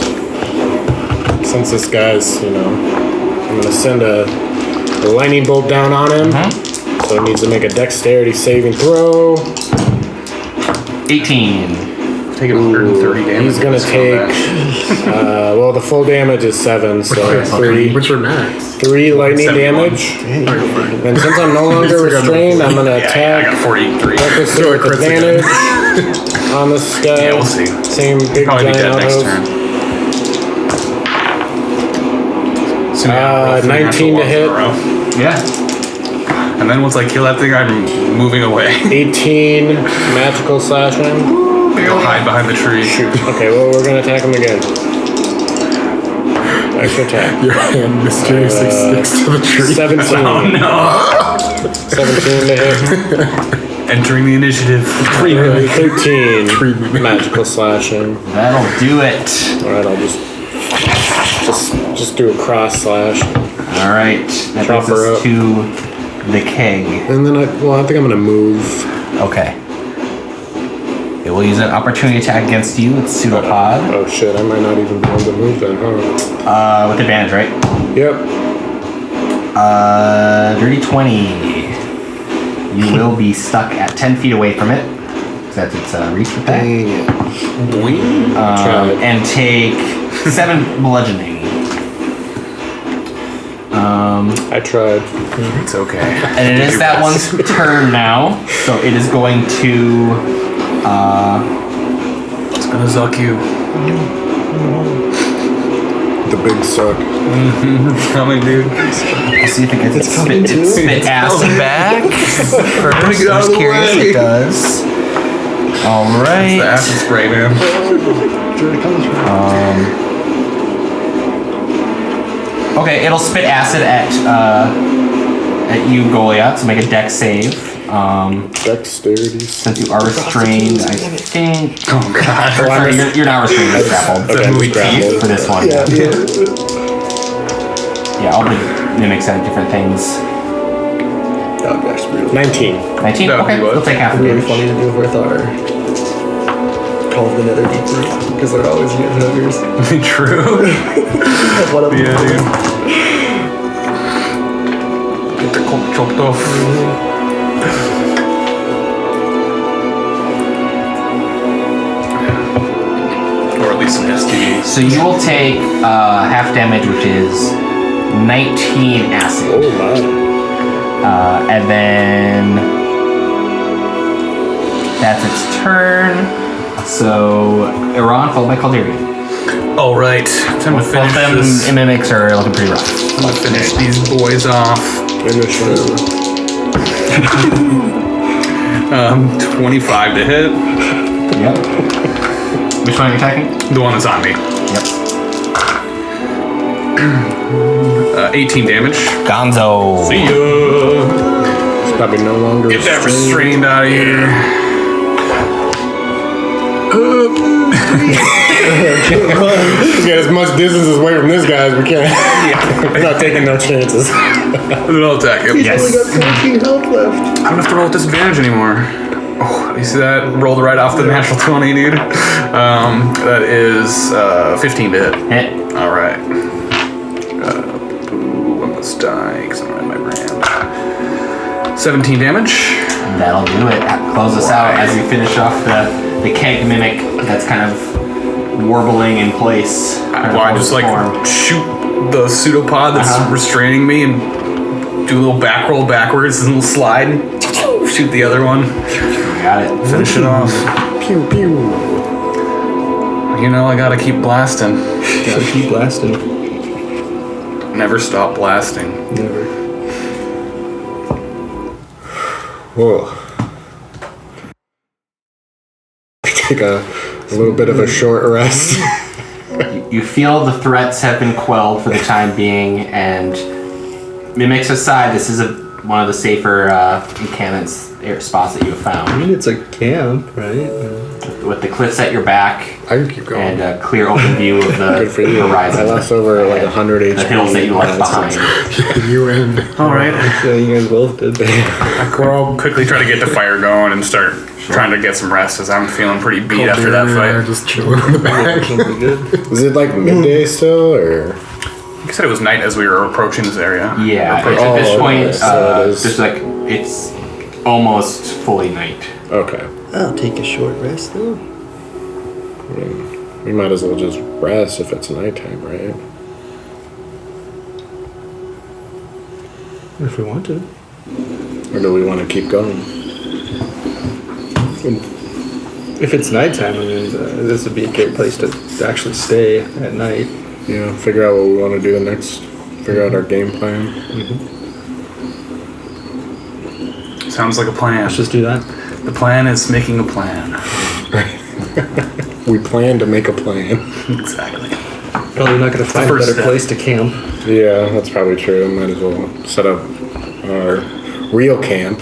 since this guy's, I'm gonna send a lightning bolt down on him. So he needs to make a dexterity saving throw. 18. Taking 130 damage. He's gonna take, well, the full damage is 7, so 3. What's your max? 3 lightning 71. damage. And since I'm no longer restrained, I'm gonna I attack got 43. recklessly with advantage on this guy. Yeah, we'll see. Same big Probably be giant dead next autos. turn. So yeah, roll 3 19 natural to ones in hit. a row. Yeah. And then once I kill that thing, I'm moving away. 18 magical slashing. Go hide behind the tree. Okay, well, we're gonna attack him again. Extra attack. Your hand mysteriously sticks to the tree. 17. Oh no! 17 to hit. Entering the initiative. 13 magical slashing. That'll do it. Alright, I'll just do a cross slash. Alright. That Chop brings her us up. to the keg. And then I think I'm gonna move. Okay. It will use an opportunity attack against you with pseudopod. Oh shit, I might not even be able to move then, huh? With advantage, right? Yep. Dirty 20. You will be stuck at 10 feet away from it. Because that's its reach attack. Dang it. Tried. And take 7 bludgeoning. I tried. It's okay. And it is that one's turn now. So it is going to... It's gonna suck you. The big suck. Coming, dude. I'll see if it gets its spit ass back. First, Get out I'm of just the curious way. it does. The Alright. acid spray, man. Okay, it'll spit acid at you, Golyat, so make a dex save. Dexterity. Since you are restrained, I think. Oh god. Or, sorry, you're not restrained, you're grappled. Okay, movie grappled. For this one. Yeah, all the mimics have different things. That would be actually really, 19. 19? That would Okay, be what? we'll take half the really damage. funny to do with our Call of the Nether deep root, because they're always getting hookers. True. One of them. Yeah, dude. Get the cock chopped off. Or at least some STDs. So you will take half damage, which is 19 acid. Oh my. And then that's its turn. So Iran followed by Calderian. All right, time to Both finish them this. mimics are looking pretty rough. I'm gonna finish these boys off. Finish him. 25 to hit. Yep. Which one are you attacking? The one that's on me. Yep. 18 damage. Gonzo. See ya. It's probably no longer Get that restrained out of here. Let's get as much distance away from this guy as we can. Yeah. We're not taking no chances. Then I'll attack him. Yes. Only got 17 health left. I don't have to roll at disadvantage anymore. Oh, you see that? Rolled right off the natural 20, dude. That is 15 to hit. Hit. All right. Boo, I must die because I don't have my brand. 17 damage. That'll do it. Close us out as we finish off the keg mimic that's kind of warbling in place. Well, I just like shoot the pseudopod that's restraining me and do a little back roll backwards and a little slide. Shoot the other one. Got it. Finish it off. Pew pew. You know, I gotta keep blasting. Gotta keep blasting. Never stop blasting. Never. Whoa. Take a little bit of a short rest. You feel the threats have been quelled for the time being, and mimics aside, this is one of the safer encampments spots that you have I found. mean, it's a camp, right? With the cliffs at your back I can keep going. and a clear open view of the Good for you. horizon. I lost over like 100 HP. The hills that you left behind. You and All right. Yeah, you guys both did. we're all Quickly try to get the fire going and start trying to get some rest, as I'm feeling pretty beat after that fight. just chilling in the back. It'll be good. Is it like midday still, or? You said it was night as we were approaching this area. Yeah, Or at this Oh, point, okay, so it is- there's like it's almost fully night. Okay. I'll take a short rest though. We might as well just rest if it's nighttime, right? If we want to. Or do we want to keep going? If it's nighttime, I mean, this would be a great place to actually stay at night. Yeah, figure out what we want to do next. Figure out our game plan. Sounds like a plan. Let's just do that. The plan is making a plan. We plan to make a plan. Exactly. Probably not going to find a first better step. place to camp. Yeah, that's probably true. Might as well set up our real camp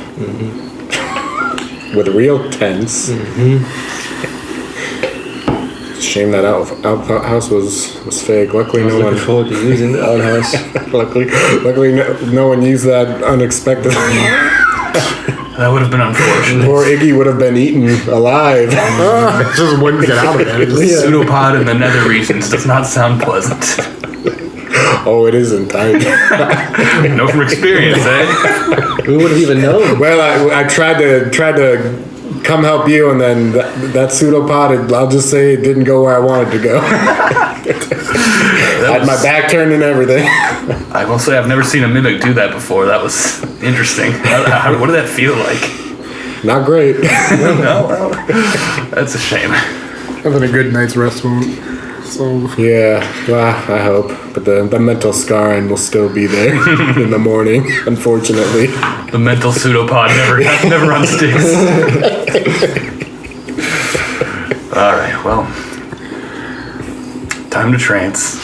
with real tents. Shame that outhouse was fake. Luckily, I was no one. looking forward to using the outhouse. luckily, no one used that unexpectedly. That would have been unfortunate. Poor Iggy would have been eaten alive. Just wouldn't get out of it. Just- Pseudopod in the nether regions does not sound pleasant. Oh, it isn't. Know from experience, eh? We wouldn't even know. Well, I tried to come help you, and then that pseudopod, I'll just say it didn't go where I wanted to go. I had my back turned and everything. I will say I've never seen a mimic do that before. That was interesting. What did that feel like? Not great. No, well, that's a shame. Having a good night's rest won't. So Yeah, well, I hope. But the mental scarring will still be there in the morning, unfortunately. The mental pseudopod never unsticks. All right, well, time to trance.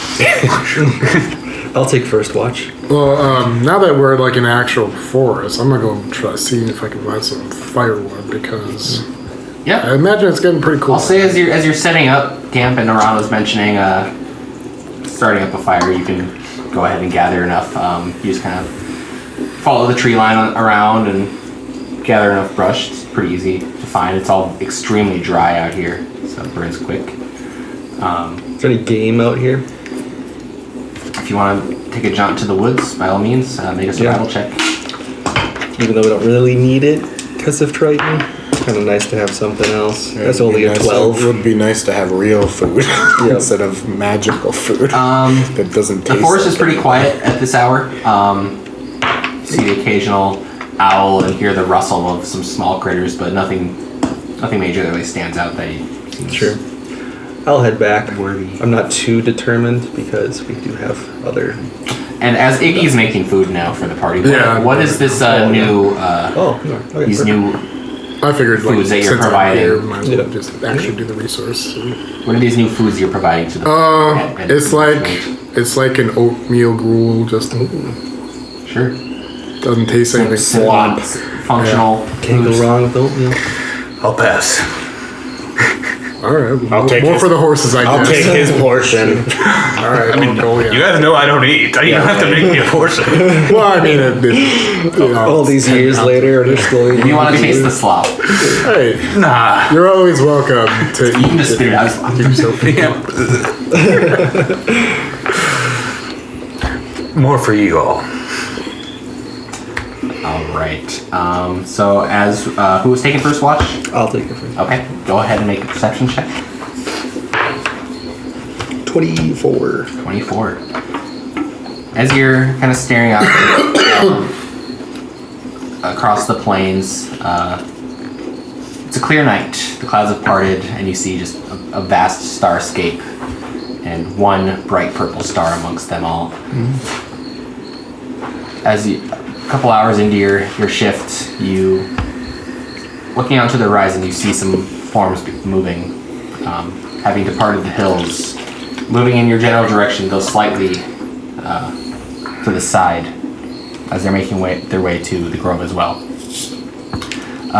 I'll take first watch. well, now that we're like in actual forest, I'm gonna go try seeing if I can find some firewood because I Yeah. imagine it's getting pretty cool. I'll say as you're setting up camp, and Naran was mentioning starting up a fire, you can go ahead and gather enough. You just kind of follow the tree line around and gather enough brush. It's pretty easy to find. It's all extremely dry out here, so it burns quick. Is there any game out here? If you want to take a jaunt to the woods, by all means, make a survival check. Even though we don't really need it because of Tritan. Kind of nice to have something else. That's only a 12. It would be nice to have real food instead of magical food that doesn't taste. The forest is like pretty it. quiet at this hour. You see the occasional owl and hear the rustle of some small critters, but nothing major that really stands out that you see. Sure. I'll head back. Worthy. I'm not too determined because we do have other. And as Iggy's making food now for the party, Yeah. what is this new Okay, these perfect. new I figured like foods that you're since I'm providing. here, might as well Yeah. just actually do the resource. what are these new foods you're providing to the and It's like an oatmeal gruel. Just sure doesn't taste anything. simple, functional Can't go foods. wrong with oatmeal. I'll pass. All right, I'll take more his- for the horses. I'll guess. take his portion. All right, I mean, go You guys know I don't eat. You don't have to make me a portion. Well, I mean, All these years later, they're still If you want to taste the slop, Hey, Nah. you're always welcome to you can just spit it out. More for you all. All right. So as who was taking first watch? I'll take it first. Okay, go ahead and make a perception check. 24. 24. As you're kind of staring out across the plains, it's a clear night. The clouds have parted, and you see just a vast starscape, and one bright purple star amongst them all. as you, a couple hours into your shift, you looking out to the horizon, you see some forms moving, having departed the hills, moving in your general direction, though slightly to the side, as they're making their way to the grove as well.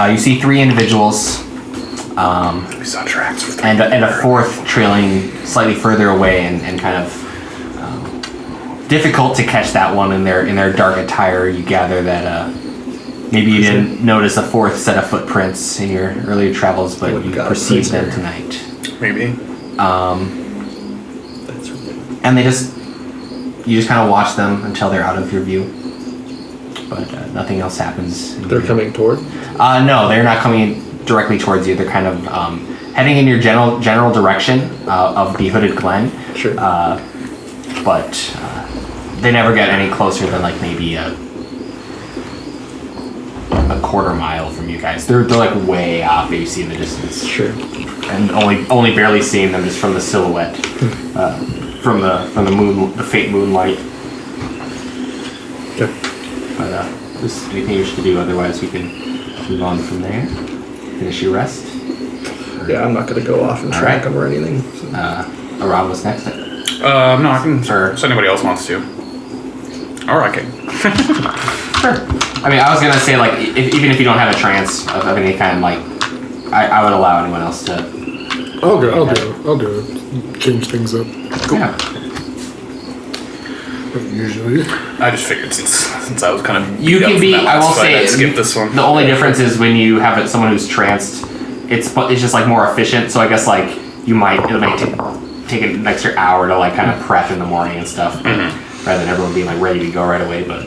You see 3 individuals, We saw tracks for 3 and a 4th trailing slightly further away, and kind of difficult to catch that one in their dark attire. You gather that maybe you didn't notice a 4th set of footprints in your earlier travels, but you perceived them tonight. Maybe. That's right. And you just kind of watch them until they're out of your view, but nothing else happens. They're coming toward? No, they're not coming directly towards you. They're kind of heading in your general direction of the Hooded Glen. Sure. But they never get any closer than like maybe a quarter mile from you guys. They're like way off that you see in the distance. Sure. And only barely seeing them just from the silhouette, from the moon, the faint moonlight. Okay. But just anything you wish to do, otherwise we can move on from there. Finish your rest. Yeah, I'm not gonna go off and track them or anything. So. Around was next. No, I can. Sure. If anybody else wants to. Or I can. Sure. I mean, I was gonna say, like, even if you don't have a trance of any kind, like, I would allow anyone else to. I'll do it. Change things up. Cool. Yeah. Usually. I just figured since I was kind of You can be. I will say, I'd skip this one. The only difference is when you have someone who's tranced, it's just like more efficient. So I guess like it might take an extra hour to like kind of prep in the morning and stuff, rather than everyone being like ready to go right away. But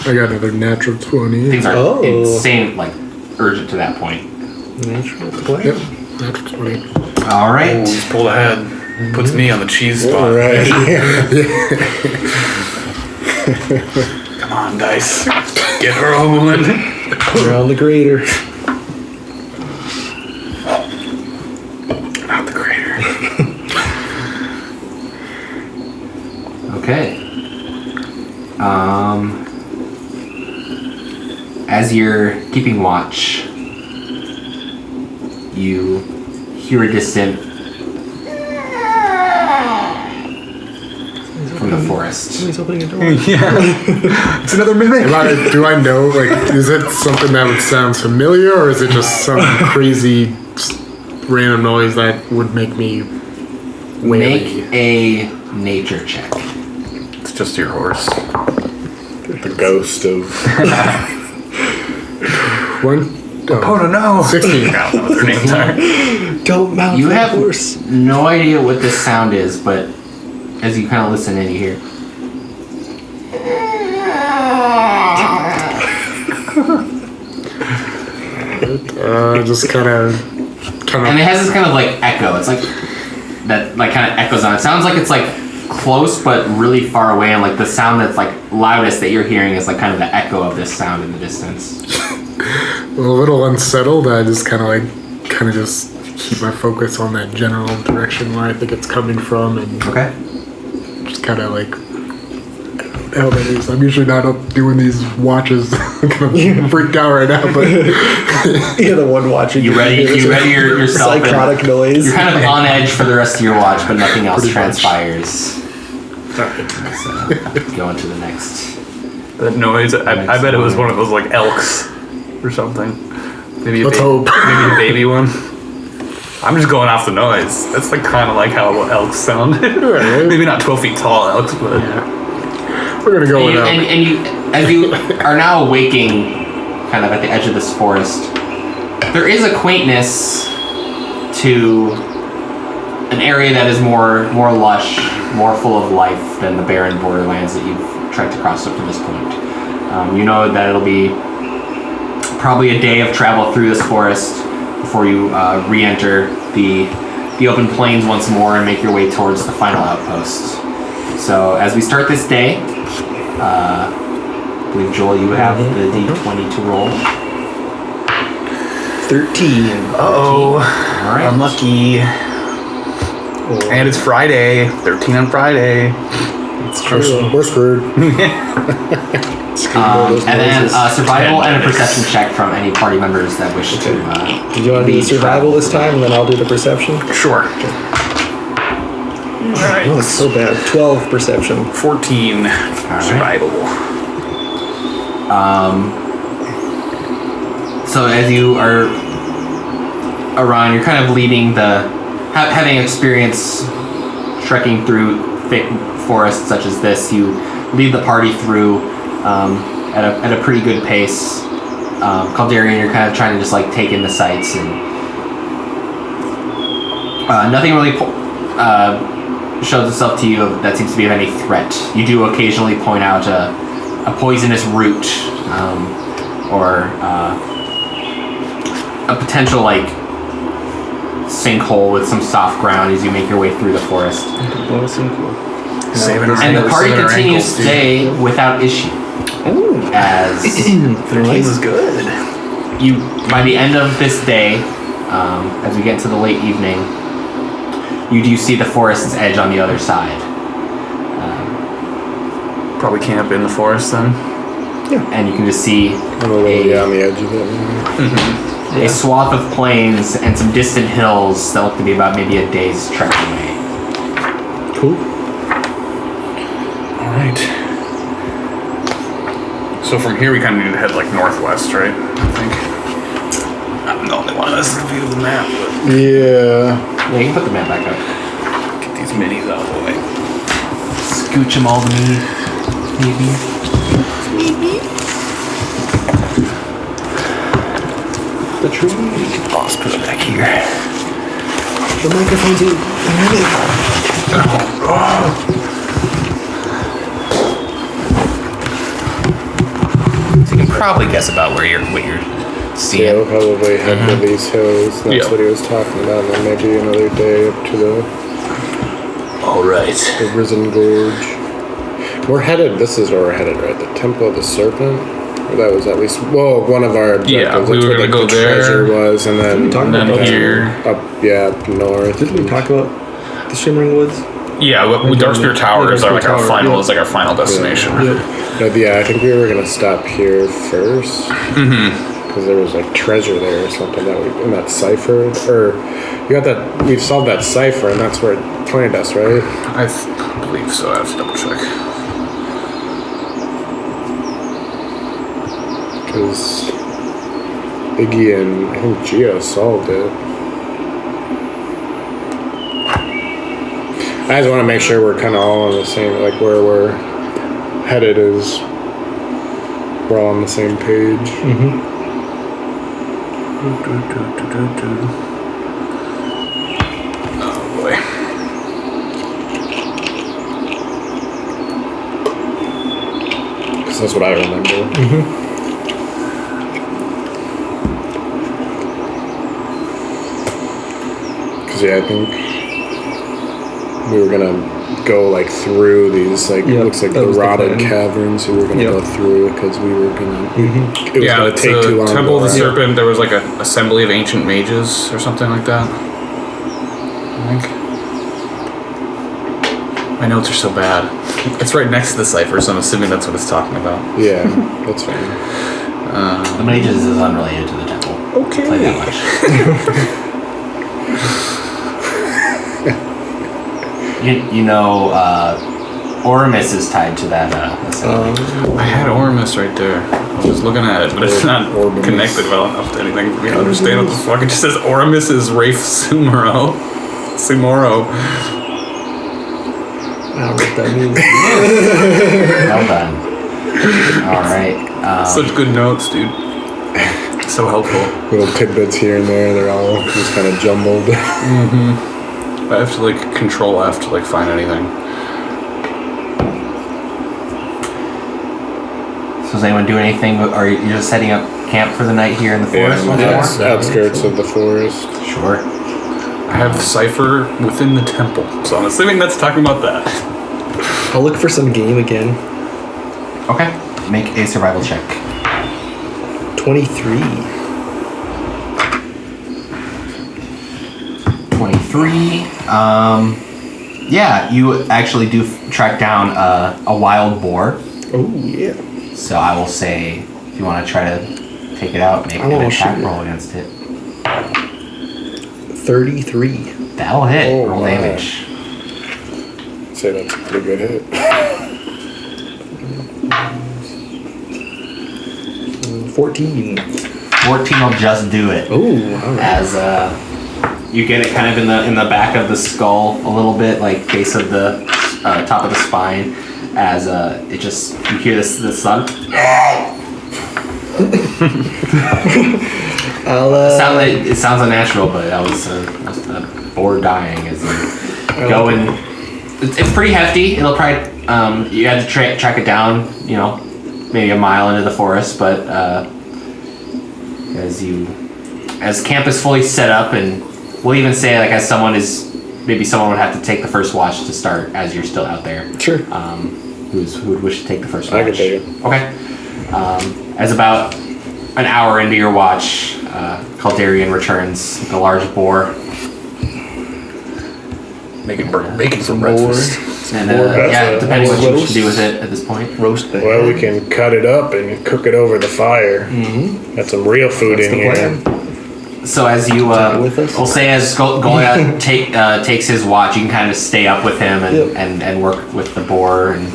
I got another natural 20. things are Oh. insane, like urgent to that point. Natural play. Yep, natural 20. All right. Oh, just pulled ahead. Puts me on the cheese spot. All right. Come on, dice. Get rolling. Around the grater. Not the crater. Okay. As you're keeping watch, you hear a distant from the forest. Somebody's opening a door. It's another mimic. Do I know, like, is it something that would sound familiar, or is it just some crazy random noise that would make me wary? Make a nature check. It's just your horse. The ghost of. Oh no! 16. I don't know what their names are. Don't mount You that have horse. no idea what this sound is, but as you kind of listen in, you hear. Just kind of. And it has this kind of like echo. It's like that, like kind of echoes on. It sounds like it's like close but really far away, and like the sound that's like loudest that you're hearing is like kind of the echo of this sound in the distance. A little unsettled. I just kind of just keep my focus on that general direction where I think it's coming from, and Okay. just kind of like. Hell, that is. I'm usually not up doing these watches. I'm kind of freaked out right now, but You're the one watching. You ready yourself. and Psychotic noise. You're kind of on edge for the rest of your watch, but nothing else transpires. So, go into the next. That noise. I bet it was one of those like elks or something. Maybe a Let's hope. Maybe a baby one. I'm just going off the noise. That's like kind of like how elks sound. Right. Maybe not 12 feet tall elks, but we're gonna go with that. And you, as you are now waking, kind of at the edge of this forest, there is a quaintness to an area that is more lush, more full of life than the barren borderlands that you've trekked across up to this point. You know that it'll be probably a day of travel through this forest before you re-enter the open plains once more and make your way towards the final outpost. So as we start this day, I believe Joel, you have the D20 to roll. 13. uh-oh. All right. Unlucky. And it's Friday. 13 on Friday. It's true. We're screwed. And then survival and a perception check from any party members that wish to. Do you want to do the survival this time, and then I'll do the perception? Sure. Alright. Oh, it's so bad. 12 perception. 14 survival. So as you are around, you're kind of leading having experience trekking through thick forests such as this, you lead the party through at a pretty good pace. Caldarian, you're kind of trying to just like take in the sights, and nothing really shows itself to you that seems to be of any threat. You do occasionally point out a poisonous root or a potential like sinkhole with some soft ground as you make your way through the forest. And the party continues today without issue. As their game was good. You, by the end of this day, as we get to the late evening, you do see the forest's edge on the other side. Probably camp in the forest then. Yeah. And you can just see on the edge of it. A swath of plains and some distant hills that look to be about maybe a day's trek away. Cool. Alright. So from here we kind of need to head like northwest, right? I think. I'm the only one that has to view the map, but Yeah. Yeah, you can put the map back up. get these minis out of the way. Scooch them all to me, maybe. The tree. I'll just put it back here. The microphone's in. So you can probably guess about what you're seeing. Yeah, we'll probably head to these hills. That's what he was talking about. And then maybe another day up to the Risen Gorge. We're headed. This is where we're headed, right? The Temple of the Serpent. That was at least one of our objectives. Yeah, we That's were where, gonna go the there. treasure was, and then here. up north. Didn't we talk about the Shimmering Woods? Yeah, we Darkspear Towers are like our final. Is like our final destination. But I think we were gonna stop here first. Because there was like treasure there or something in that cipher, or you got that. We've solved that cipher, and that's where it pointed us, right? I believe so. I have to double check. Because Iggy and I think Gio solved it. I just want to make sure we're kind of all on the same, like where we're headed is. We're all on the same page. Oh boy. Because that's what I remember. Because I think we were gonna go like through these like it looks like the rotted caverns. We were gonna go through because we were gonna. It was gonna take too long. Temple of the Serpent. There was like an assembly of ancient mages or something like that. I think. My notes are so bad. It's right next to the cipher, so I'm assuming that's what it's talking about. Yeah, that's fine. The mages is unrelated to the temple. Okay. Play that much. You know, Oramus is tied to that assembly. I had Oramus right there. I was looking at it, but it's not connected well enough to anything for me to understand what the fuck. It just says Oramus is Rafe Sumoro. I don't know what that means. Well done. All right. Such good notes, dude. So helpful. Little tidbits here and there. They're all just kind of jumbled. I have to like Control F to like find anything. So does anyone do anything, or are you just setting up camp for the night here in the forest? Outskirts of the forest. Sure. I have the cipher within the temple, so I'm assuming that's talking about that. I'll look for some game again. Okay. Make a survival check. 23. 23. Yeah, you actually do track down a wild boar. Oh, yeah. So I will say, if you want to try to take it out, make an attack roll against it. 33. That'll hit. Oh, Roll wow. damage. I'd say that's a pretty good hit. 14. 14 will just do it. Oh, all right. As you get it kind of in the back of the skull a little bit, like base of the top of the spine, as it just, you hear this sound. It sounds unnatural, but that was a boar dying as you go and it's pretty hefty. It'll probably you had to track it down, you know, maybe a mile into the forest, but as camp is fully set up, and we'll even say like as someone would have to take the first watch to start as you're still out there. Sure. Who would wish to take the first watch? I can take it. Okay. As about an hour into your watch, Caldarian returns with a large boar. Making bacon for More. breakfast. And That's depending what you wish to roast. do with it at this point. Roast bacon. Well, we can cut it up and cook it over the fire. Mm-hmm. Got some real food That's in the here. plan. So as you, with us? we'll say as Golyat takes his watch, you can kind of stay up with him and, Yep. and work with the boar. And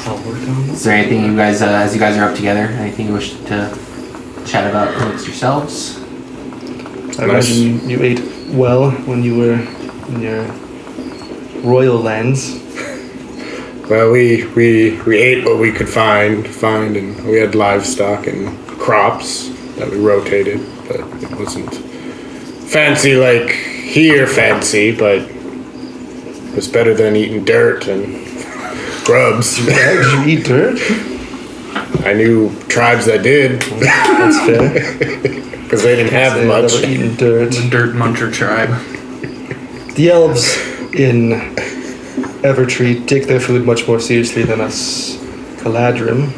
I'll work on is there anything you guys, as you guys are up together, anything you wish to chat about amongst yourselves? I imagine you ate well when you were in your royal lands. Well, we ate what we could find, and we had livestock and crops that we rotated, but it wasn't fancy like here fancy, but it was better than eating dirt and grubs. Did you eat dirt? I knew tribes that did, That's fair. because they didn't have I've much. never eaten dirt. The Dirt Muncher tribe. The elves in Evertree take their food much more seriously than us Caladrim,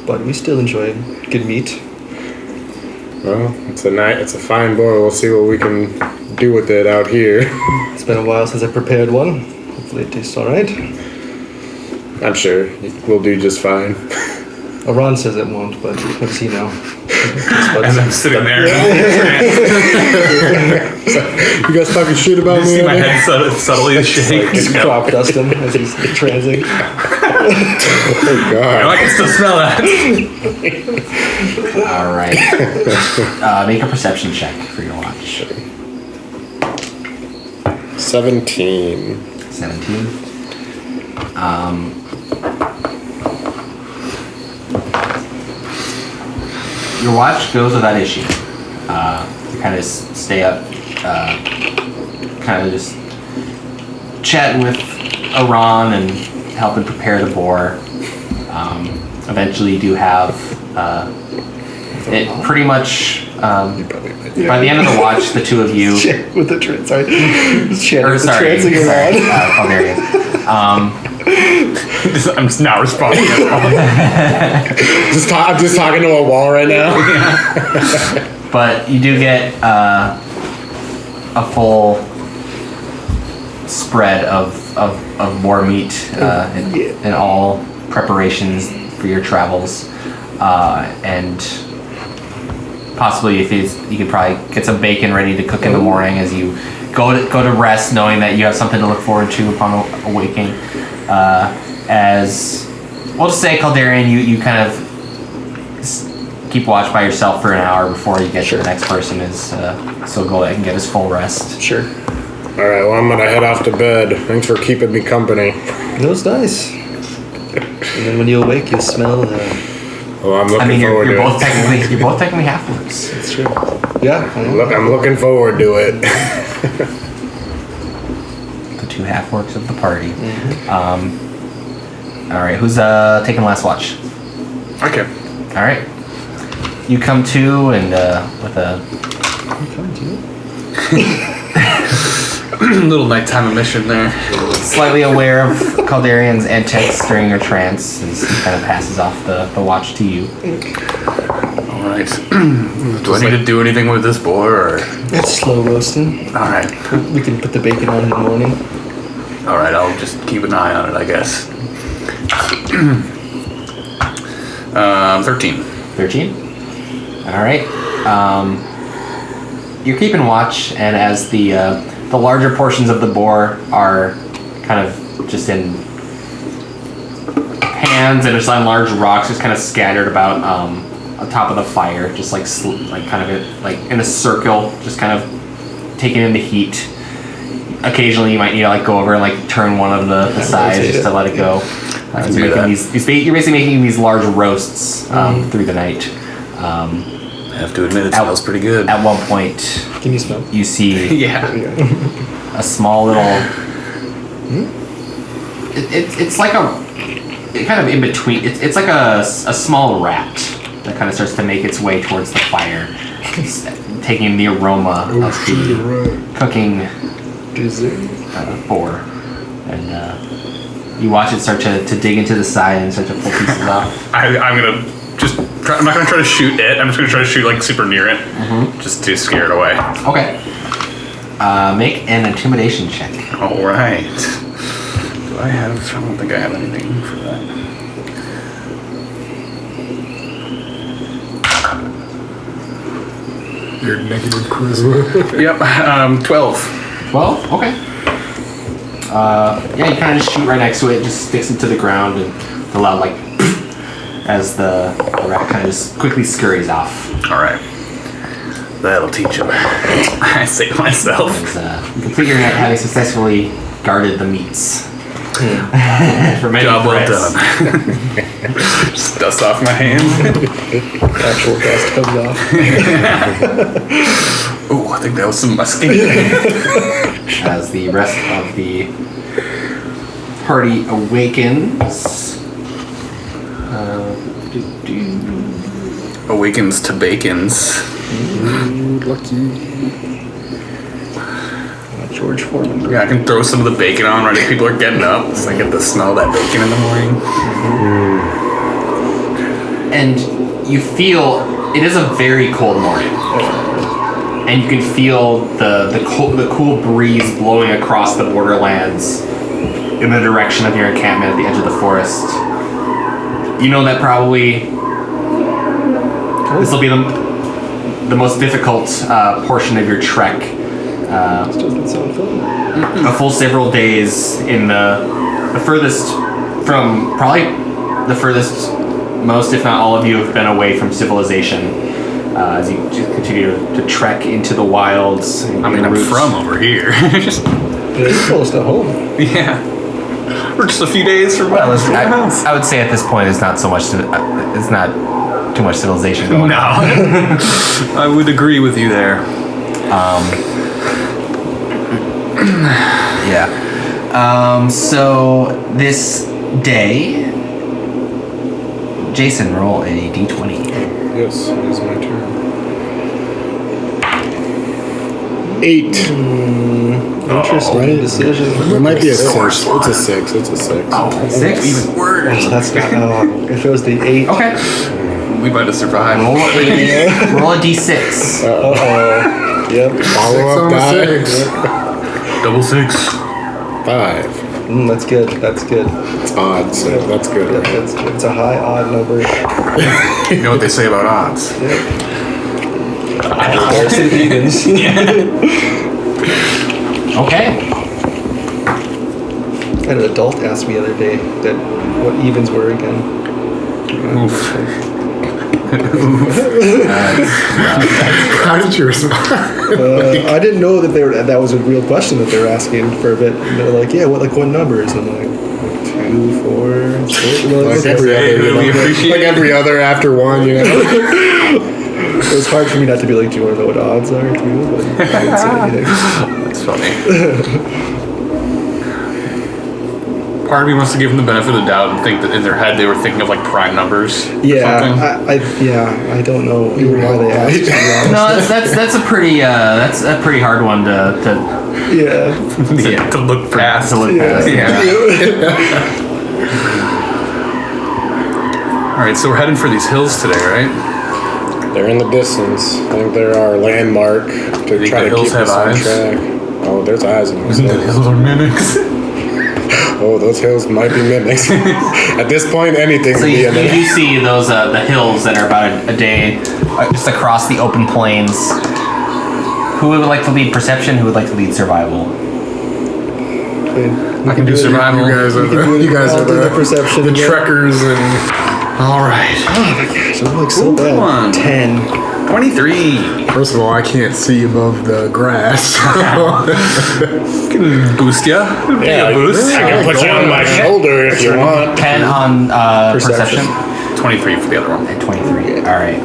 but we still enjoy good meat. Well, it's a fine boar. We'll see what we can do with it out here. It's been a while since I prepared one. Hopefully it tastes alright. I'm sure we'll do just fine. Aran says it won't, but what does he know? As I'm sitting there, You guys talking shit about you me? see my out there? head subtly shake. Just crop dust him as he's transing. Oh God. I can still smell that. All right. Make a perception check for your watch. 17. 17. Your watch goes without issue. You kind of stay up, kind of just chatting with Aran and helping prepare the boar. Eventually you do have it pretty much, by the end of the watch, the two of you, With the trans, sorry. Chatting or with the sorry, transing Aran. Caldarian. I'm just not responding at all. I'm just talking to a wall right now. But you do get a full spread of boar meat in all preparations for your travels, and possibly you could probably get some bacon ready to cook in the morning as you go to rest, knowing that you have something to look forward to upon awaking. As we'll just say, Caldarian, you kind of keep watch by yourself for an hour before you get to the next person, so Golyat can get his full rest. Sure. All right. Well, I'm gonna head off to bed. Thanks for keeping me company. It was nice. And then when you awake, you'll smell the... Well, I'm looking I mean, forward you're to both it. technically half-orcs. It's true. Yeah. I know. Look, I'm looking forward to it. The two half-orcs of the party. All right, who's taking last watch? Okay. All right, you come to and with a Little nighttime emission there. slightly aware of Caldarian's antics during your trance, as he kind of passes off the watch to you. Alright. Do I need to do anything with this boar or? It's slow roasting. Alright. We can put the bacon on in the morning. All right, I'll just keep an eye on it, I guess. 13. 13? Alright. You're keeping watch, and as the larger portions of the boar are kind of just in pans and just on large rocks just kind of scattered about on top of the fire, just like kind of like in a circle, just kind of taking in the heat. Occasionally you might need to like go over and like turn one of the sides just to let it go. So you're basically making these large roasts through the night. I have to admit, it smells pretty good. At one point, Can you smell? you see Yeah. a small little. It's like a kind of in between. It's like a small rat that kind of starts to make its way towards the fire, taking the aroma of the cooking boar, and you watch it start to dig into the side and start to pull pieces off. I'm gonna just. I'm not gonna try to shoot it. I'm just gonna try to shoot like super near it, just to scare it away. Okay. Make an intimidation check. All right. Do I have? I don't think I have anything for that. Your negative charisma. Yep. 12. 12? Okay. Yeah, you kind of just shoot right next to it, just sticks it to the ground, and the loud like as the rat kind of just quickly scurries off. All right. That'll teach him. I say to myself. And, you complete your night having successfully guarded the meats. For many Job well threats. done. Just dust off my hands. Actual dust comes off. Oh, I think that was some musky. As the rest of the party awakens. Awakens to bacons. Lucky. George Foreman. Yeah, I can throw some of the bacon on right as people are getting up, so I get to smell that bacon in the morning. And you feel it is a very cold morning, and you can feel the cool breeze blowing across the borderlands in the direction of your encampment at the edge of the forest. You know that probably this will be the most difficult portion of your trek. This doesn't sound fun. A full several days in the furthest from probably the furthest most, if not all of you, have been away from civilization as you just continue to trek into the wilds. I mean, I'm from over here. You're close to home. Yeah. We're just a few days from my house. I would say at this point it's not so much. It's not too much civilization going on. I would agree with you there. Yeah. So this day, Jason, roll a d20. Yes, it is my turn. 8. Interesting decision. It might be a 6. It's a 6. It's a 6. Oh, 6? Even worse. That's not. If it was the 8. Okay. We might have survived. Roll a d6. Uh-oh. Yep. Follow up die. 6. Double 6. 5. That's good. That's good. It's odd, so that's good. Yep, it's a high odd number. You know what they say about odds? Okay. I had an adult ask me the other day that what evens were again. How did you respond? I didn't know that that was a real question that they were asking for a bit. And they're like, yeah, what numbers? And I'm like 2, 4, 6. Like every other after 1, you know. It was hard for me not to be like, do you want to know what odds are too? But I didn't say anything. That's funny. Part of me wants to give them the benefit of the doubt and think that in their head they were thinking of like prime numbers. Yeah, I don't know even why they asked. To be honest. No, that's a pretty hard one to To look past. look past. Yeah. All right, so we're heading for these hills today, right? They're in the distance. I think they're our landmark to think try the to hills keep have us on eyes? track. Oh, there's eyes in those hills. hills are mimics? Oh, those hills might be mimics. At this point, anything So could be you in there. do see those the hills that are about a day just across the open plains. Who would like to lead perception? Who would like to lead survival? I can do survival. You guys are the perception. the trekkers and All right. So I'm like so bad. One. 10. 23. first of all, I can't see above the grass. Can boost ya. Yeah, boost. I can put you on my shoulder if you want. 10 on perception. 23 for the other one. And 23. All right.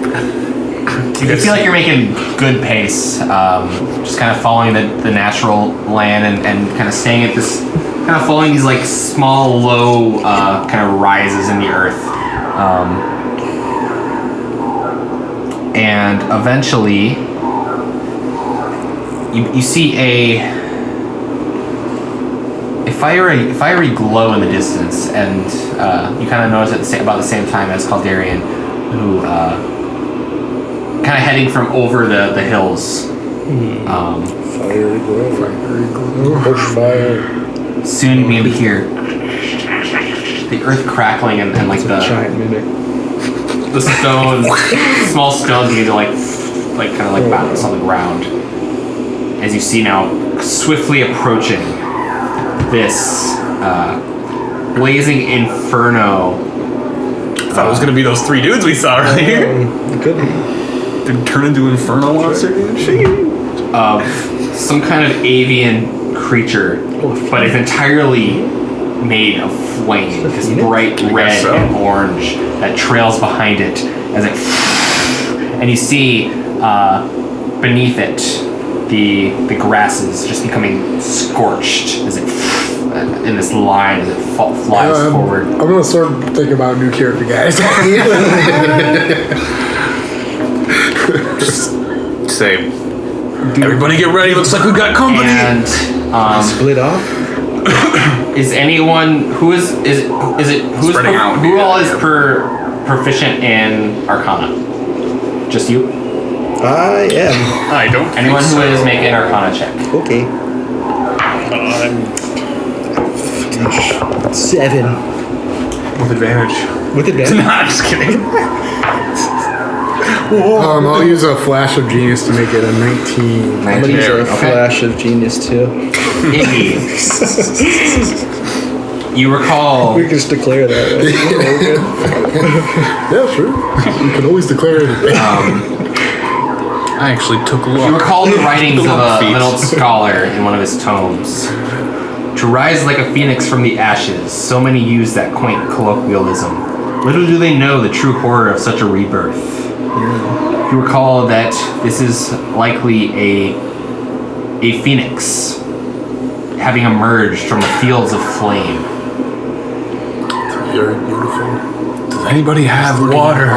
You feel like you're making good pace, just kind of following the natural land and kind of staying at this, kind of following these like small, low kind of rises in the earth. And eventually, you see a fiery glow in the distance, and you kind of notice it about the same time as Caldarian, who kind of heading from over the hills. Fiery glow. Bushfire. Soon you begin to hear the earth crackling and like the Giant mimic. small stones begin to like kind of like bounce on the ground as you see now swiftly approaching this blazing inferno. I thought it was gonna be those 3 dudes we saw earlier. Good. Did it turn into inferno monster? Of some kind of avian creature, but it's entirely made of flame, this bright red so. and orange that trails behind it as it, and you see beneath it the grasses just becoming scorched as it in this line as it flies forward. I'm gonna start thinking about a new character, guys. Say, everybody get ready. Looks like we've got company. And Split off? is anyone who is it who's Spreading out. who all is proficient in Arcana? Just you? I am. I don't. Anyone who is make an Arcana check. Okay. 7. with advantage. With advantage. Nah, just kidding. I'll use a flash of genius to make it a 19. I'm gonna use a Okay. flash of genius too. Iggy. You recall We can just declare that. Right? Yeah, sure. You can always declare anything. I actually took a you look. recall the writings of an old scholar in one of his tomes. To rise like a phoenix from the ashes, so many use that quaint colloquialism. Little do they know the true horror of such a rebirth. You recall that this is likely a phoenix having emerged from the fields of flame. Very beautiful. Does anybody have water?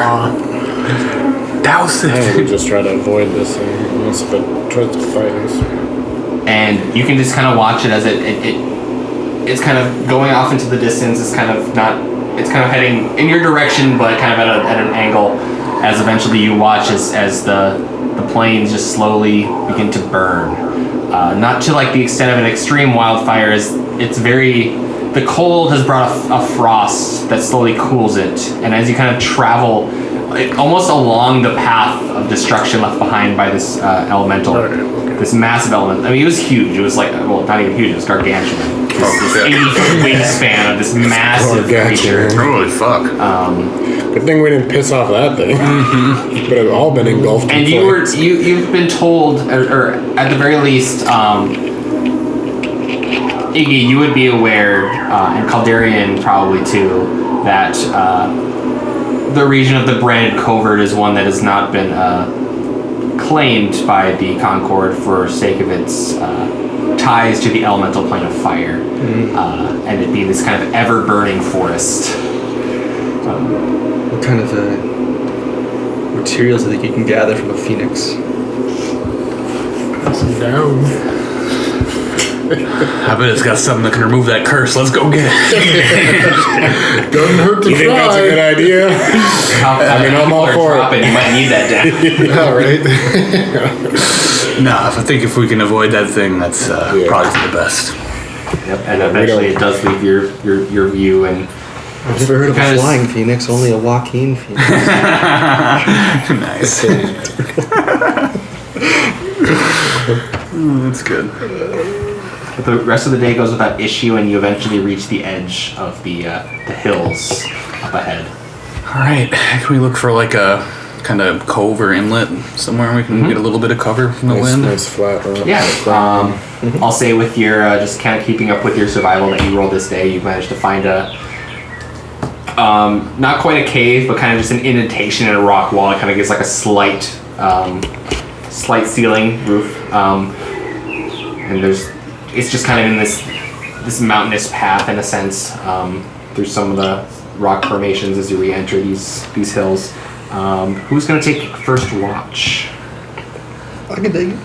Douse I would it. just try to avoid this thing unless if it tries to fight us. And you can just kind of watch it as it's kind of going off into the distance. It's kind of heading in your direction, but kind of at an angle. As eventually you watch as the plains just slowly begin to burn, not to like the extent of an extreme wildfire. It's very the cold has brought a frost that slowly cools it, and as you kind of travel. Almost along the path of destruction left behind by this elemental, this massive element. I mean, it was huge. It was like, well, not even huge. It was gargantuan. This 80-foot wingspan of this massive creature. Holy fuck. Good thing we didn't piss off that thing. Could have all been engulfed. And in flames. you've been told, or at the very least, Iggy, you would be aware, and Caldarian probably too, that the region of the Branded Covert is one that has not been claimed by the Concord for sake of its ties to the elemental plane of fire, and it being this kind of ever-burning forest. What kind of materials do you think you can gather from a phoenix? Down. I bet it's got something that can remove that curse. Let's go get it. Doesn't hurt to You think that's a good try. idea? I mean, I'm all for it. You might need that down. Yeah, right. Nah, I think if we can avoid that thing, that's probably for the best. Yep, and eventually it does leave your view, and I've never heard of a flying phoenix, only a walking phoenix. Nice. That's good. but the rest of the day goes without issue, and you eventually reach the edge of the hills up ahead. All right. Can we look for like a kind of cove or inlet somewhere we can get a little bit of cover from the wind? Nice flat. Yeah. I'll say with your just kind of keeping up with your survival that you rolled this day, you've managed to find a not quite a cave, but kind of just an indentation in a rock wall. It kind of gives like a slight ceiling roof, and it's just kind of in this mountainous path in a sense through some of the rock formations as you re-enter these hills. Who's going to take first watch? I can take it.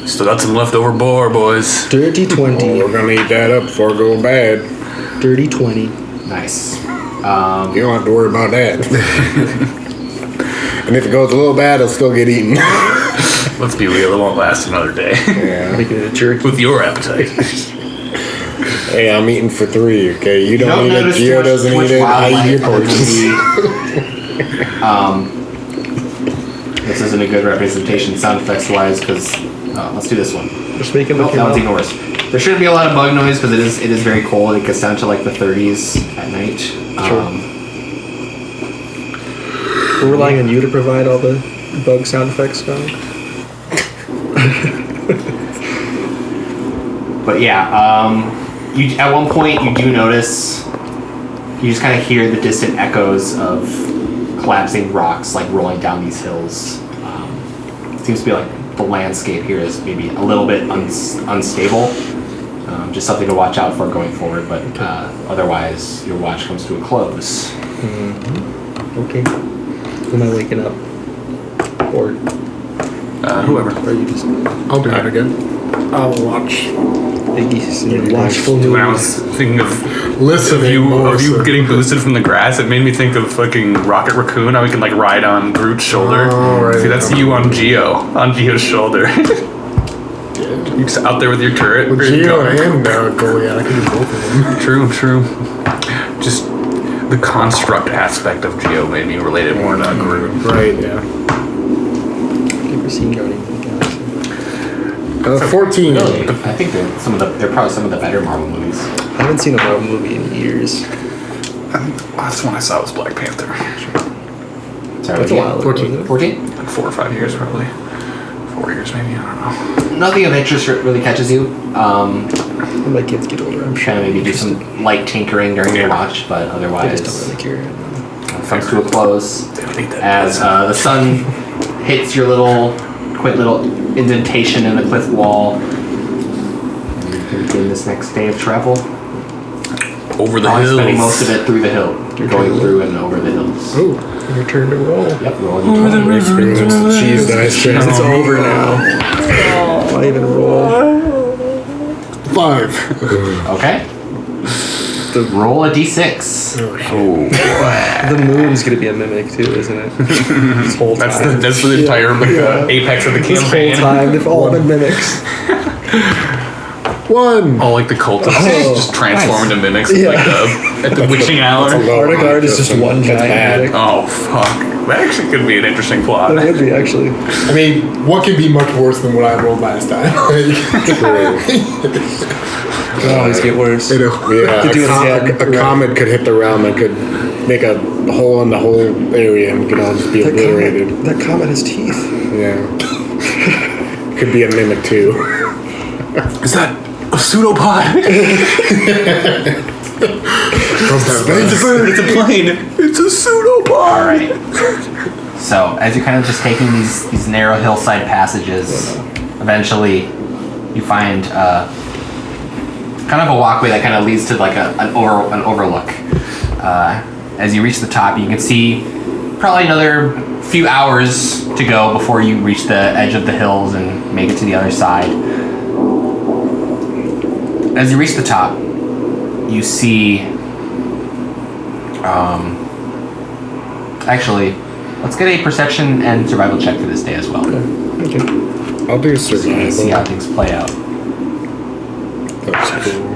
Still got some leftover boar, boys. Dirty 20. Oh, we're gonna eat that up before it goes bad. Dirty 20. Nice. You don't have to worry about that. And if it goes a little bad, it'll still get eaten. Let's be real, it won't last another day. Yeah. Making it a jerky. With your appetite. Hey, I'm eating for 3, okay? You don't eat it, notice Gio doesn't too much eat it, I eat your portions. This isn't a good representation sound effects wise because let's do this one. Just making Nope, that one's even worse. There shouldn't be a lot of bug noise because it is very cold. It gets down to like the 30s at night. We're relying on you to provide all the bug sound effects, Scott. But yeah, you at one point you do notice you just kind of hear the distant echoes of collapsing rocks like rolling down these hills. It seems to be like the landscape here is maybe a little bit unstable. Just something to watch out for going forward, but otherwise your watch comes to a close. Okay. Who am I waking up? Or Whoever. are you just I'll do it again. I'll watch. Iggy's watchful When I moves? was thinking of Listening you more. getting boosted from the grass, it made me think of fucking Rocket Raccoon, how we can like ride on Groot's shoulder. Oh, right. See, that's you on Geo's shoulder. You're just out there with your turret. Well, ready to Gio go. and Golyat, I can do both of them. True. Just the construct aspect of Geo made me relate it more to Groot. Right, yeah. Have you ever seen Guardians of the Galaxy? 14. I think they're probably some of the better Marvel movies. I haven't seen a Marvel movie in years. That's when I saw it was Black Panther. Sorry, That's a while ago. 14. wasn't it? 14? Like 4 or 5 years probably. 4 years maybe, I don't know. Nothing of interest really catches you. When my kids get older, I'm sure. Kind of maybe do some light tinkering during your watch, but I otherwise just don't really care. comes to a close They don't need that. as the sun hits your quaint little indentation in the cliff wall. And you can begin this next day of travel. Over the Probably hills. spending most of it through the hill. You're going through and over the hills. Oh, your turn to roll. Yep, rolling the hill. Experience the cheese dice trick. It's over now. Why even roll? 5. Okay. Roll a d6. The moon's gonna be a mimic too, isn't it? This whole time. That's the entire apex of the This whole campaign. time, they've all been mimics. 1. All like the cultists just transform into mimics Yeah. like at the witching hour. Artiguard is just one giant mimic. Oh fuck. That actually could be an interesting plot. That would be actually. I mean, what could be much worse than what I rolled last time? They always get worse. You know, Yeah, To do it again. a comet could hit the realm and could make a hole in the whole area and we could all just be obliterated. That comet has teeth. Yeah. Could be a mimic too. Is that a pseudopod? It's a bird, it's a plane. It's a pseudopod. All right. So as you're kind of just taking these narrow hillside passages, eventually you find kind of a walkway that kind of leads to like an overlook. As you reach the top, you can see probably another few hours to go before you reach the edge of the hills and make it to the other side. As you reach the top, you see. Actually, let's get a perception and survival check for this day as well. Okay. I'll do See survival. how things play out. That's cool.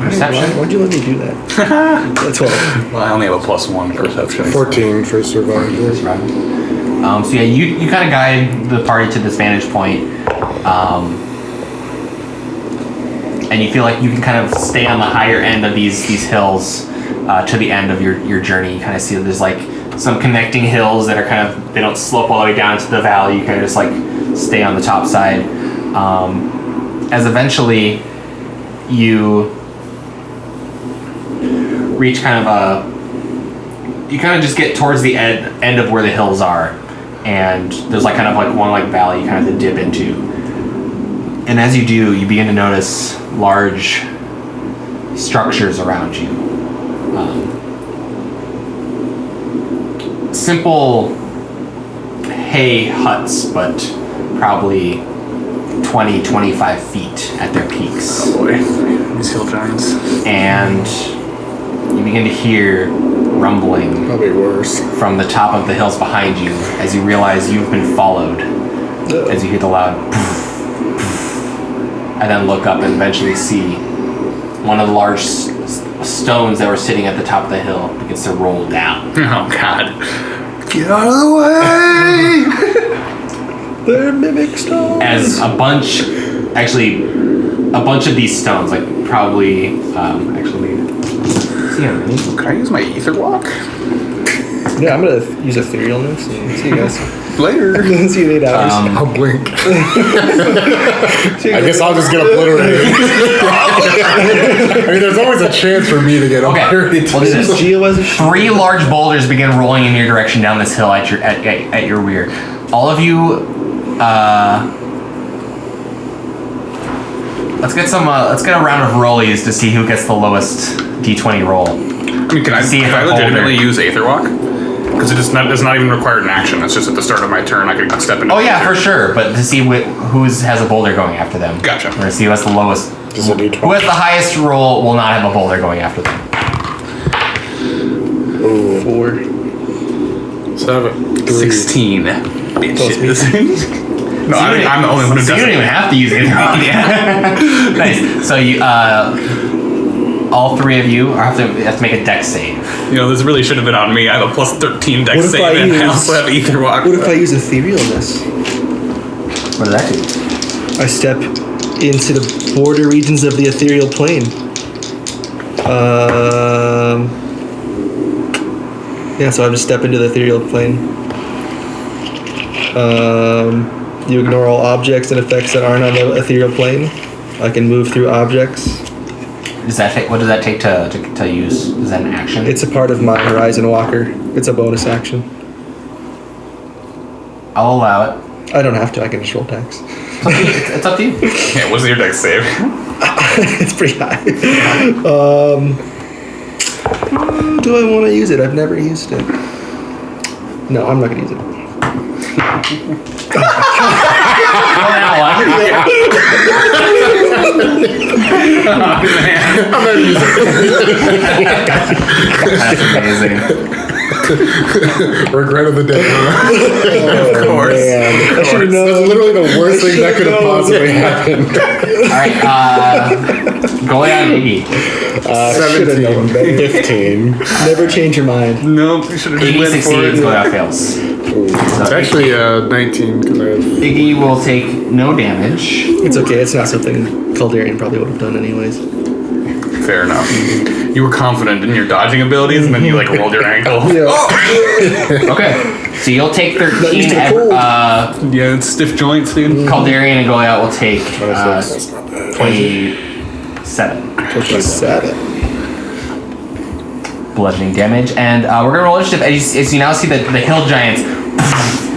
Perception. Why'd you let me do that? That's 12. Well, I only have a +1 perception. 14 for survival. So yeah, you kind of guide the party to this vantage point, and you feel like you can kind of stay on the higher end of these hills to the end of your journey. You kind of see that there's like some connecting hills that are kind of, they don't slope all the way down into the valley. You kind of just like stay on the top side, as eventually you reach kind of you kind of just get towards the end of where the hills are, and there's like kind of like one like valley you kind of dip into, and as you do, you begin to notice large structures around you. Simple hay huts, but probably 20-25 feet at their peaks. Oh boy, these hill giants. And you begin to hear rumbling Probably worse. from the top of the hills behind you as you realize you've been followed. As you hear the loud and then look up and eventually see one of the large stones that were sitting at the top of the hill begins to roll down. Oh god. Get out of the way! They're mimic stones. As a bunch of these stones, like probably Can I use my ether walk? Yeah, I'm gonna use etherealness and see you guys Later. see you in 8 hours. I'll blink. See you I guess I'll just get obliterated. I mean, there's always a chance for me to get Okay, obliterated. well, this is Geo was a 3 large boulders begin rolling in your direction down this hill at your rear. All of you, let's get a round of rollies to see who gets the lowest d20 roll. I mean, can I legitimately use Aether Walk? Because it's not even required an action. It's just at the start of my turn I can step into. Oh yeah, for sure. But to see who has a boulder going after them. Gotcha. We're gonna see who has the lowest. Just a D20. Who has the highest roll will not have a boulder going after them. 4. 7. 16. Bitches. No, I'm the only one who So you does don't it. even have to use it. Nice. So you, all 3 of you have to make a dex save. You know, this really should have been on me. I have a +13 dex What if save, I and I use- also have Ether Walk. What if I use etherealness? What does that do? I step into the border regions of the ethereal plane. Yeah, so I just step into the ethereal plane. You ignore all objects and effects that aren't on the ethereal plane. I can move through objects. What does that take to use? Is that an action? It's a part of my Horizon Walker. It's a bonus action. I'll allow it. I don't have to. I can just roll tax. It's up to you. Yeah, what's your dex save? It's pretty high. Do I want to use it? I've never used it. No, I'm not going to use it. That's amazing. Regret of the day. Of course. Man. I should have That's known. literally the worst thing that could have possibly happened. Alright, Golyat and Iggy. I should have known better. 15. Never change your mind. Nope, you should have just Iggy went for succeeds, it. Golyat fails. It's actually 19 because I have. Iggy will take no damage. It's okay. It's not something Caldarian probably would have done anyways. Fair enough. You were confident in your dodging abilities, and then you like rolled your ankle. Okay, so you'll take 13. used to the cold. Yeah, it's stiff joints, dude. Caldarian and Golyat will take 27 27. bludgeoning damage, and we're gonna roll initiative as you now see the hill giants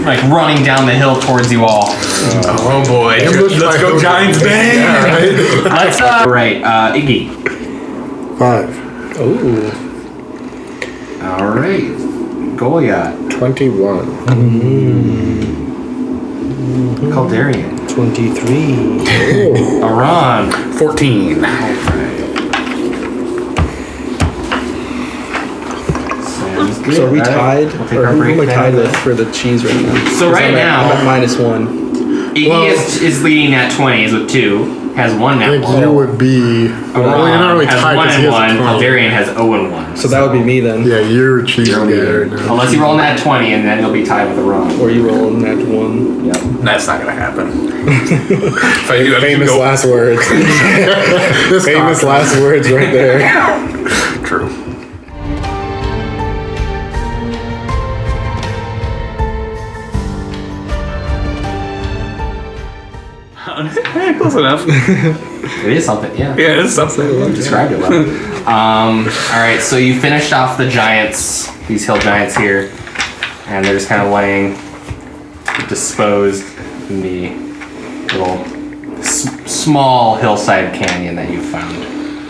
like running down the hill towards you all. Oh boy. Ambush Let's by go Hooded. Giants, bang! Yeah, right? Let's right, Iggy. 5. Ooh. All right, Golyat. 21. Caldarian. 23. Aran. 14. Sounds good. So are we All right, tied? we'll take Or our who break am I tied then. with for the cheese right now? So right I'm now, at -1. Iggy is leading at 20s with 2. Has 1 I nat think 1. you would be. Well, you're not really has tied 1 because he and has 1. 20. Barbarian has 0 and 1. So that would be me then. Yeah, you're cheating there. Unless you roll nat 20 and then you'll be tied with a Ron. Or you roll nat 1. Yep. That's not gonna happen. If I do, Famous last words. Famous last words right there. True. Close enough. It is something, yeah. Yeah, it's something. You described it well. Alright, so you finished off the giants, these hill giants here, and they're just kind of laying disposed in the little small hillside canyon that you found.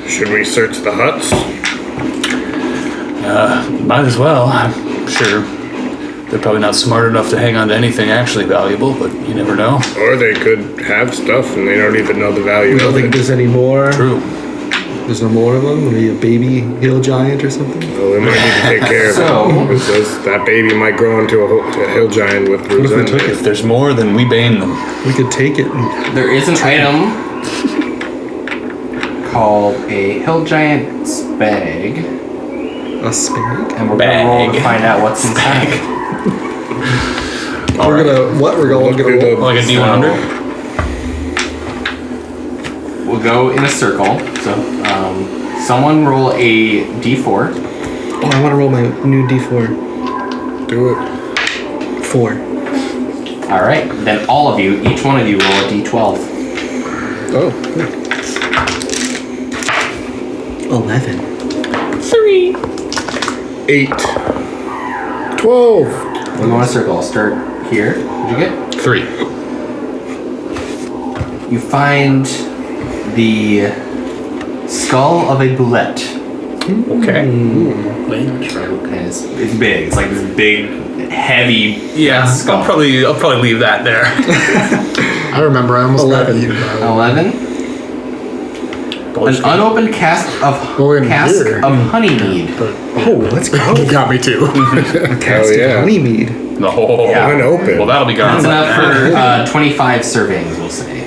Should we search the huts? Might as well. I'm sure they're probably not smart enough to hang on to anything actually valuable, but you never know. Or they could have stuff and they don't even know the value I don't of think it. there's any more. True. There's no more of them? Maybe a baby hill giant or something? Well, we might need to take care of it. Because that baby might grow into a hill giant with What if we took resentment. If there's more, then we bane them. We could take it and There is an item called a hill giant's bag, a spag. and we're gonna roll to find out what's inside. We're gonna Look gonna through the- Like a D100? We'll go in a circle. So, someone roll a d4. Oh, I want to roll my new D4. Do it. 4. All right, then all of you, each one of you, roll a d12. Oh. 11. 8. 12. We'll go in a circle. I'll start here. What'd you get? 3. You find the skull of a bullet. Okay. And it's big. It's like this big, heavy Yeah, skull. I'll probably leave that there. I remember I almost 11. got eaten by it. 11. An unopened cask of in here. honeymead. Oh, let's go. He got me too. Cast yeah. honeymead. No. Yeah. Unopened. Well, that'll be gone. That's enough for 25 servings, we'll say.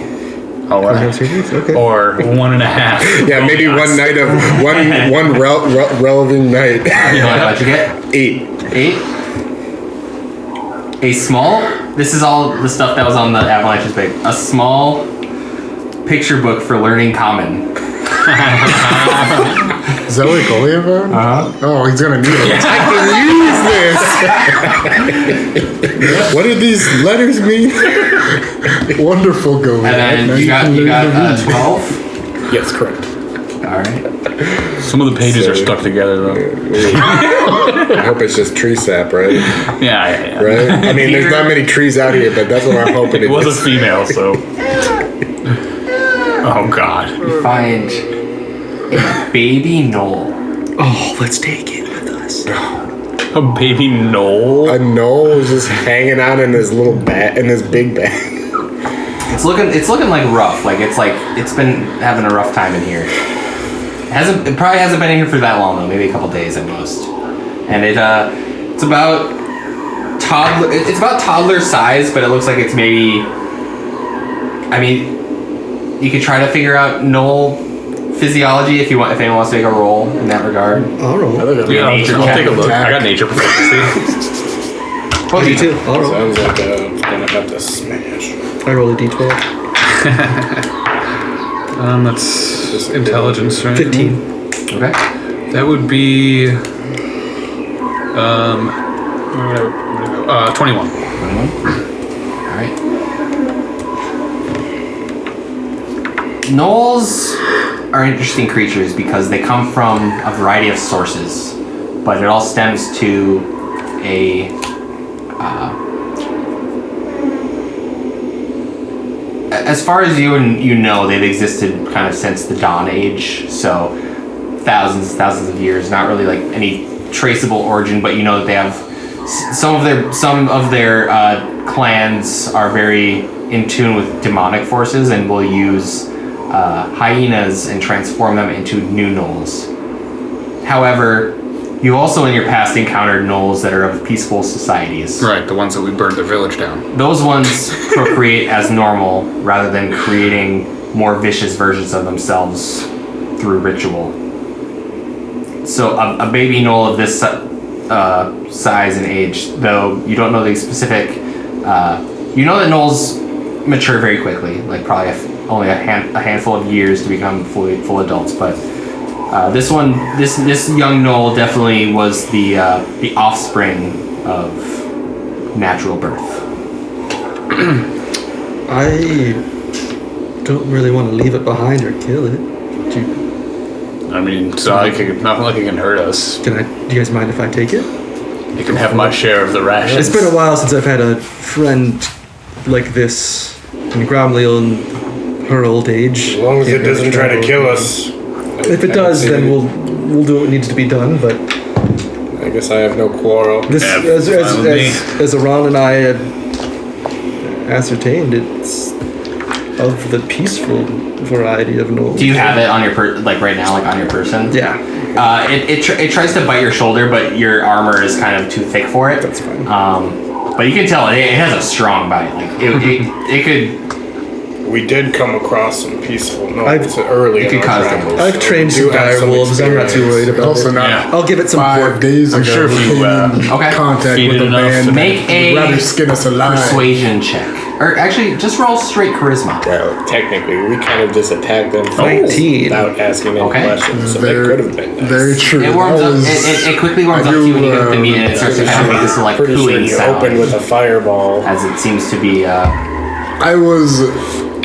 All right. Okay. Or 1.5. Yeah, maybe one night of one relevant night. What'd you get? 8. 8. A small. This is all the stuff that was on the Avalanche's bag. A small picture book for learning common. Is that what Golyat found? Oh, he's gonna need it. I can use this. What do these letters mean? Wonderful Golyat. And Now then you can learn got to read. 12. Yes, correct. All right. Some of the pages are stuck together, though. I hope it's just tree sap, right? Yeah. Right? I mean, there's not many trees out here, but that's what I'm hoping It was a is. female, so. Oh, God. You find a baby knoll. Oh, let's take it with us. A baby knoll? A knoll is just hanging out in this little bag, in this big bag. It's looking like rough. Like it's been having a rough time in here. It probably hasn't been in here for that long though. Maybe a couple days at most. And it's about toddler. It's about toddler size, but it looks like it's maybe. I mean, you could try to figure out knoll physiology if anyone wants to make a roll in that regard. I'll roll. Yeah, nature I'll check. take a look. I got nature proficiency. Both Me too. I'll roll. Sounds like I'm gonna have to smash. I roll a D12. That's intelligence, right? 15. Okay. That would be 21. 21. All right. Gnolls are interesting creatures because they come from a variety of sources, but it all stems to a as far as you know, they've existed kind of since the Dawn Age, so thousands of years. Not really like any traceable origin, but you know that they have some of their clans are very in tune with demonic forces and will use hyenas and transform them into new gnolls. However, You also in your past encountered gnolls that are of peaceful societies. Right, the ones that we burned their village down. Those ones procreate as normal rather than creating more vicious versions of themselves through ritual. So a baby gnoll of this size and age, though you don't know the specific, you know that gnolls mature very quickly, like probably only a handful of years to become full adults, but this young gnoll definitely was the offspring of natural birth. I don't really want to leave it behind or kill it. I mean, it's not like it can hurt us. Do you guys mind if I take it? You can have my share of the rations. It's been a while since I've had a friend like this in Gromley in her old age. As long as it doesn't try to kill us. If it does, then we'll do what needs to be done. But I guess I have no quarrel. this, as Aran and I had ascertained, it's of the peaceful variety of gnolls. Do you have it on your right now, like on your person? Yeah. It tries to bite your shoulder, but your armor is kind of too thick for it. That's fine. But you can tell it has a strong bite. Like it could. We did come across some peaceful I've- gnolls early You in could our cause travels. I've trained we some do have dire wolves. I'm not too worried about Also it. not Yeah. I'll give it some 5 pork. days ago. sure if we you, came in okay. contact feed with it a enough band. and- Make a rather skin us alive. persuasion check, or actually just roll straight charisma. Well, technically, we kind of just attacked them 19. without asking any Okay. questions, so that could have been nice. Very true. It warms That up. was- It quickly warms I up to you when you do, get the meat, and it starts to kind of make this like Pretty sure cooing you sound, opened with a fireball. as it seems to be I was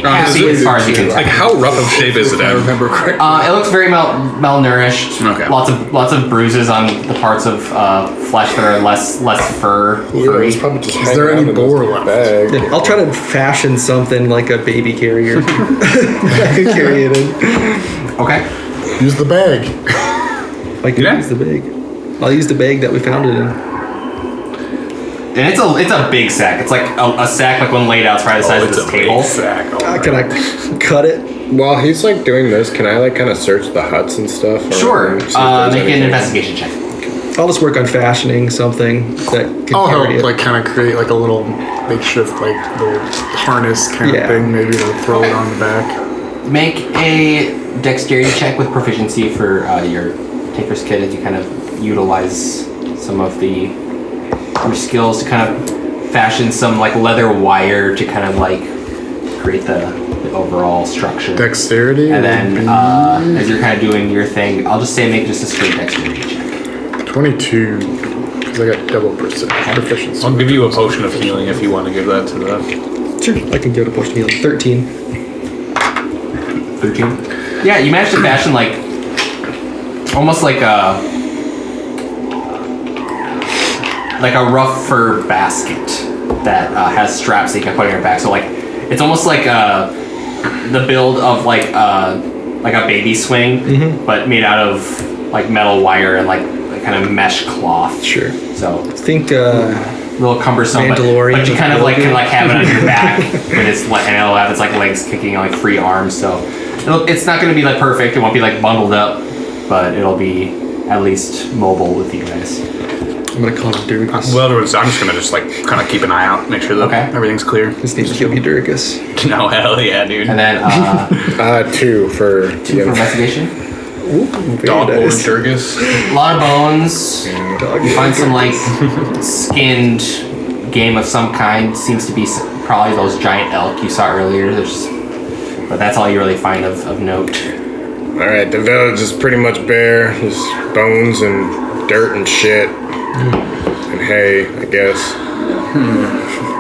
happy as far as you can tell. Like, how rough of shape is it if I in? remember correctly. It looks very malnourished. Okay. Lots of bruises on the parts of flesh that are less furry. It's probably just Is there any boar left? bag. Yeah, I'll try to fashion something like a baby carrier. I could carry it in. Okay. Use the bag. I could Yeah. use the bag. I'll use the bag that we found it in. And it's a big sack. It's like a sack like when laid out, it's probably the size of this table. Can I cut it? While he's like doing this, can I like kind of search the huts and stuff? Sure. See if there's Make an anything? investigation check. I'll just work on fashioning something that can I'll carry help, it. like, kind of create like a little makeshift, like little harness kind Yeah. of thing, maybe to throw it on the back. Make a dexterity check with proficiency for your Tinker's Kit as you kind of utilize some of your skills to kind of fashion some like leather wire to kind of like create the overall structure. Dexterity. And would then be as you're kind of doing your thing, I'll just say make just a straight dexterity check. 22, because I got double proficiency. I'll give you a potion of healing if you want to give that to the... Sure. I can give it a potion healing. 13. 13. Yeah, you managed to fashion like almost like a rough fur basket that has straps that you can put on your back. So like it's almost like the build of like a baby swing, but made out of like metal wire and like kind of mesh cloth. Sure. So I think a little cumbersome, but Mandalorian you kind of like can building. like have it on your back, and it's like and it'll have its like legs kicking and like free arms. So it's not going to be like perfect. It won't be like bundled up, but it'll be at least mobile with you guys. I'm gonna call him Durgus. Well, I'm just gonna just like kind of keep an eye out, make sure that Okay. everything's clear. His name's Yogi Durgus. No, hell yeah, dude. And then 2 for 2 for investigation. Dog Very or nice. Durgus. A lot of bones. Dog. You find some like skinned game of some kind. Seems to be probably those giant elk you saw earlier. But that's all you really find of note. Alright, the village is pretty much bare. Just bones and dirt and shit. And hay, I guess.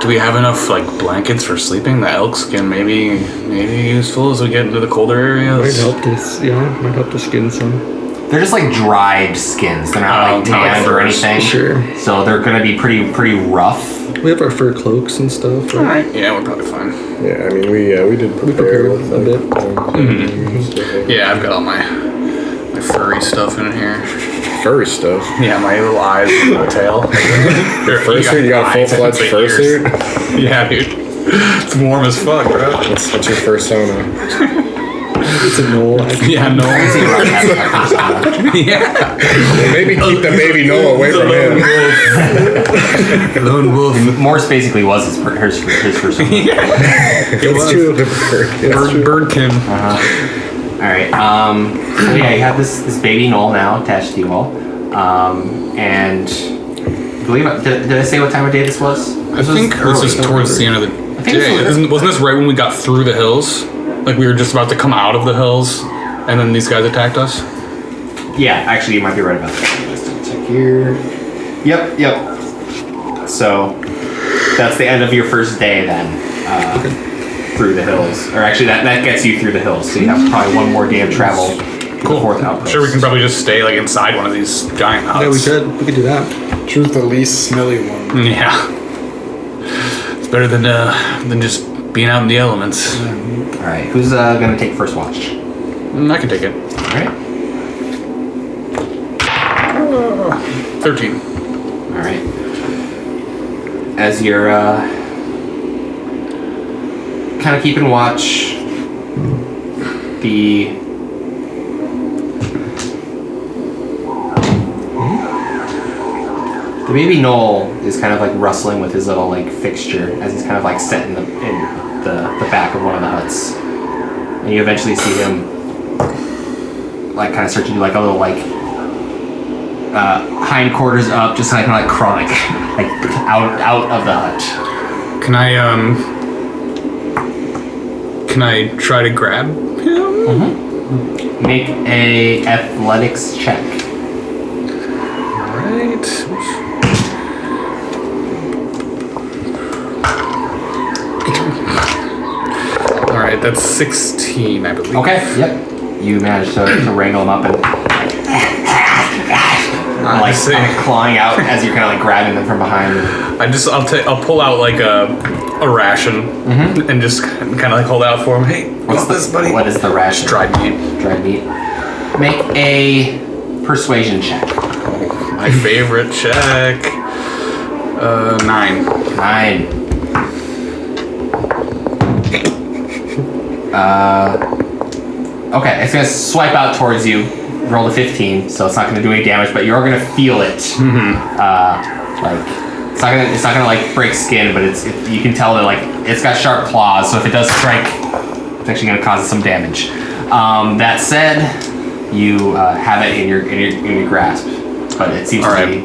Do we have enough like blankets for sleeping? The elk skin maybe useful as we get into the colder Might areas. help to skin some. They're just like dried skins. They're not like Oh, not tanned or furs. anything. Sure. So they're gonna be pretty rough. We have our fur cloaks and stuff. Right? Alright, yeah, we're probably fine. Yeah, I mean, we did prepare prepared with a bit. Yeah, I've got all my furry stuff in here. Furry stuff. Yeah, my little eyes and little tail. Fursuit? You got a full-fledged fursuit? Yeah, dude. It's warm as fuck, bro. What's your fursona? It's a knoll. Yeah, no. Yeah. Maybe keep the baby Noah away from him. Lone wolf. Morse basically was his first one. It's true. Birdkin. Alright, so yeah, you have this baby knoll now attached to you all. And did I say what time of day this was? I think this is towards the end of the day. Wasn't this right when we got through the hills? Like we were just about to come out of the hills, and then these guys attacked us? Yeah, actually you might be right about that. Let's check here. Yep. So, that's the end of your first day then. Through the hills. Or actually, that gets you through the hills, so you have probably one more day of travel to the fourth outpost. Sure, we can probably just stay like inside one of these giant huts. Yeah, we could. We could do that. Choose the least smelly one. Yeah. It's better than just being out in the elements. Alright, who's gonna take first watch? I can take it. Alright. 13. Alright. As you're kind of keeping watch, the baby knoll is kind of like rustling with his little like fixture as he's kind of like set in the back of one of the huts, and you eventually see him like kind of start to do like a little like hindquarters up, just kind of like chronic, like out of the hut. Can I try to grab him? Make a athletics check. Alright. Alright, that's 16, I believe. Okay, yep. You managed to wrangle him up and like kind of clawing out as you're kind of like grabbing them from behind. I'll pull out like a ration and just kind of like hold out for him. Hey, what's this, buddy? What is the ration? Dried meat. Dried meat. Make a persuasion check. My favorite check. 9. 9. Okay, it's gonna swipe out towards you. Roll a 15, so it's not gonna do any damage, but you're gonna feel it. Like it's not gonna like break skin, but you can tell that like it's got sharp claws, so if it does strike, it's actually gonna cause some damage. That said, you have it in your grasp, but it seems to be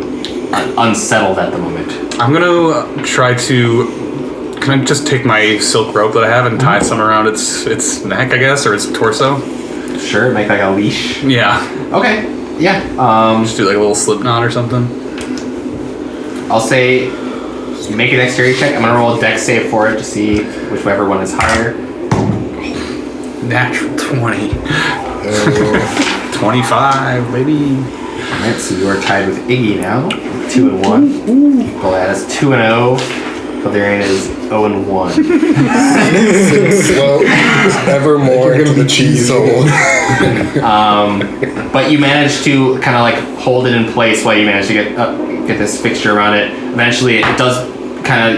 unsettled at the moment. I'm gonna try to. Can I just take my silk rope that I have and tie some around its neck, I guess, or its torso? Sure, make like a leash. Yeah. Okay. Yeah. Just do like a little slip knot or something. I'll say, make a dexterity check. I'm gonna roll a dex save for it to see whichever one is higher. Natural 20. 25, baby. Alright, so you are tied with Iggy now. 2 and 1. Golyat is 2 and 0. Valerian is 0 and 1. Slow, ever more into the cheese hole. But you manage to kind of like hold it in place while you manage to get this fixture around it. Eventually, it does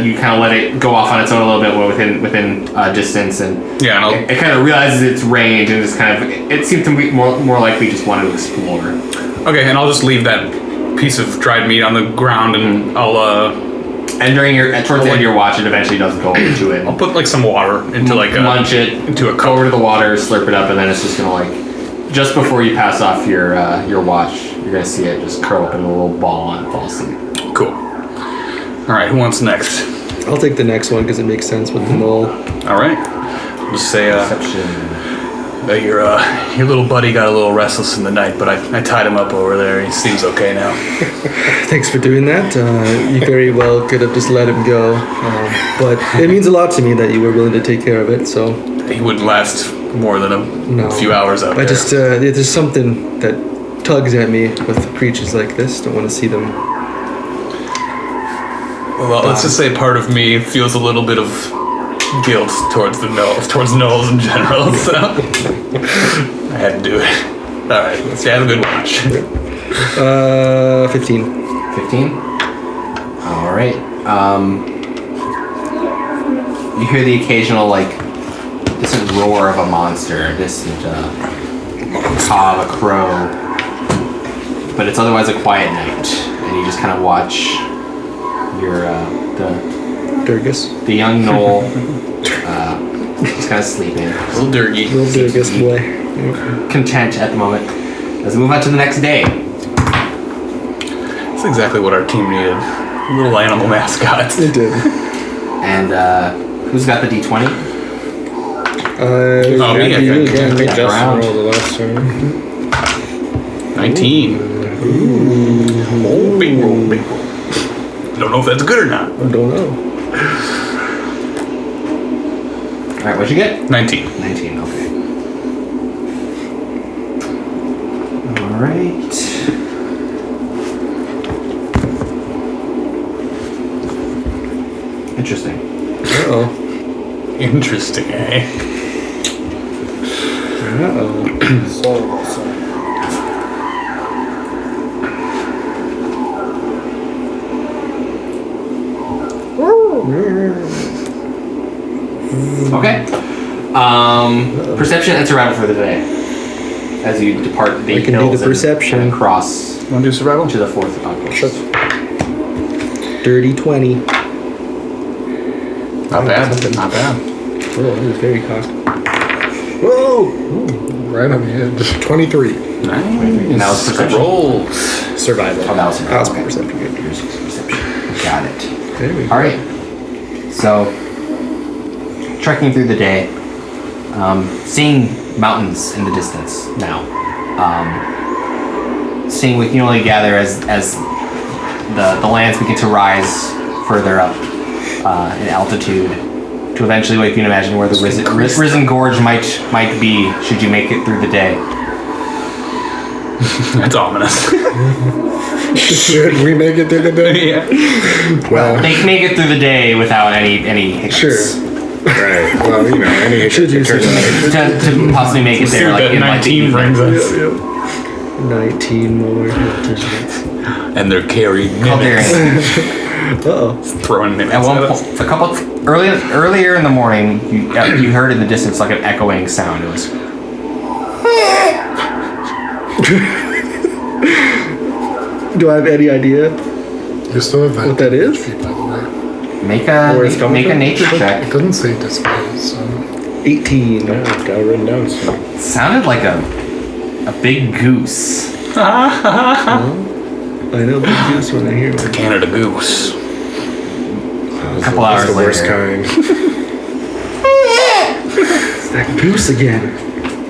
you let it go off on its own a little bit within distance, and yeah, it kind of realizes its range and just it seemed to be more likely just wanted to explore. Okay, and I'll just leave that piece of dried meat on the ground, and I'll and towards the end of your watch, it eventually does go into it. I'll put like some water into munch it into a cup. Go over to the water, slurp it up, and then it's just gonna just before you pass off your watch, you're gonna see it just curl up in a little ball and fall asleep. Cool. All right, who wants next? I'll take the next one because it makes sense with the knoll. All right. I'll just say Perception. your little buddy got a little restless in the night, but I tied him up over there. He seems okay now. Thanks for doing that. You very well could have just let him go, but it means a lot to me that you were willing to take care of it. So he wouldn't last more than a few hours out there. I just there's something that tugs at me with creatures like this. Don't want to see them. Well, let's just say part of me feels a little bit of guilt towards gnolls in general, so I had to do it. All right, let's have a good watch. 15. 15? All right. You hear the occasional distant roar of a monster, a distant caw of a crow. But it's otherwise a quiet night, and you just kind of watch your Durgus. the young Knoll just kind of sleeping, Little dirty. Little Durgus boy. content at the moment. As we move on to the next day. That's exactly what our team needed. Little animal mascots. It did. And who's got the D20? Oh, me, I think. I think Justin round. rolled the last time. 19. Big roll, big roll. Don't know if that's good or not. I don't know. All right, what'd you get? 19. 19. Okay. All right. Interesting. Uh-oh. Interesting, eh? Okay. Perception and survival for the day. As you depart the I can do hills the perception. and cross Want to do survival? to the fourth outpost. Dirty 20. Not bad. Not bad. Oh, that was very cocked. Whoa! Right on the edge. 23. Nice. And that was perception. Rolls. Survival. Oh, that was That was okay. perception. Yours was perception. Got it. There we go. All right. So, trekking through the day, seeing mountains in the distance now. Seeing what you can only gather as the lands begin to rise further up in altitude, to eventually what you can imagine where the risen gorge might be should you make it through the day. That's ominous. Should we make it through the day? Yeah. Well, They can make it through the day without any hiccups. sure. Right. Well, you know, any Should you turn out. To possibly make it there, like that in like the 19 evening. brings us. 19 more. And they're carrying Caldarian. Uh-oh. throwing mimics At one at us. point, earlier in the morning, you heard in the distance like an echoing sound. It was Do I have any idea You still have that. what that is? By the way. make Where it's a coming from? nature It check. doesn't say display, so. 18. Yeah, I've got it written down. So. It sounded like a big goose. I know big goose when I hear one. Canada goose. A couple That's hours the worst later, kind. It's that goose again.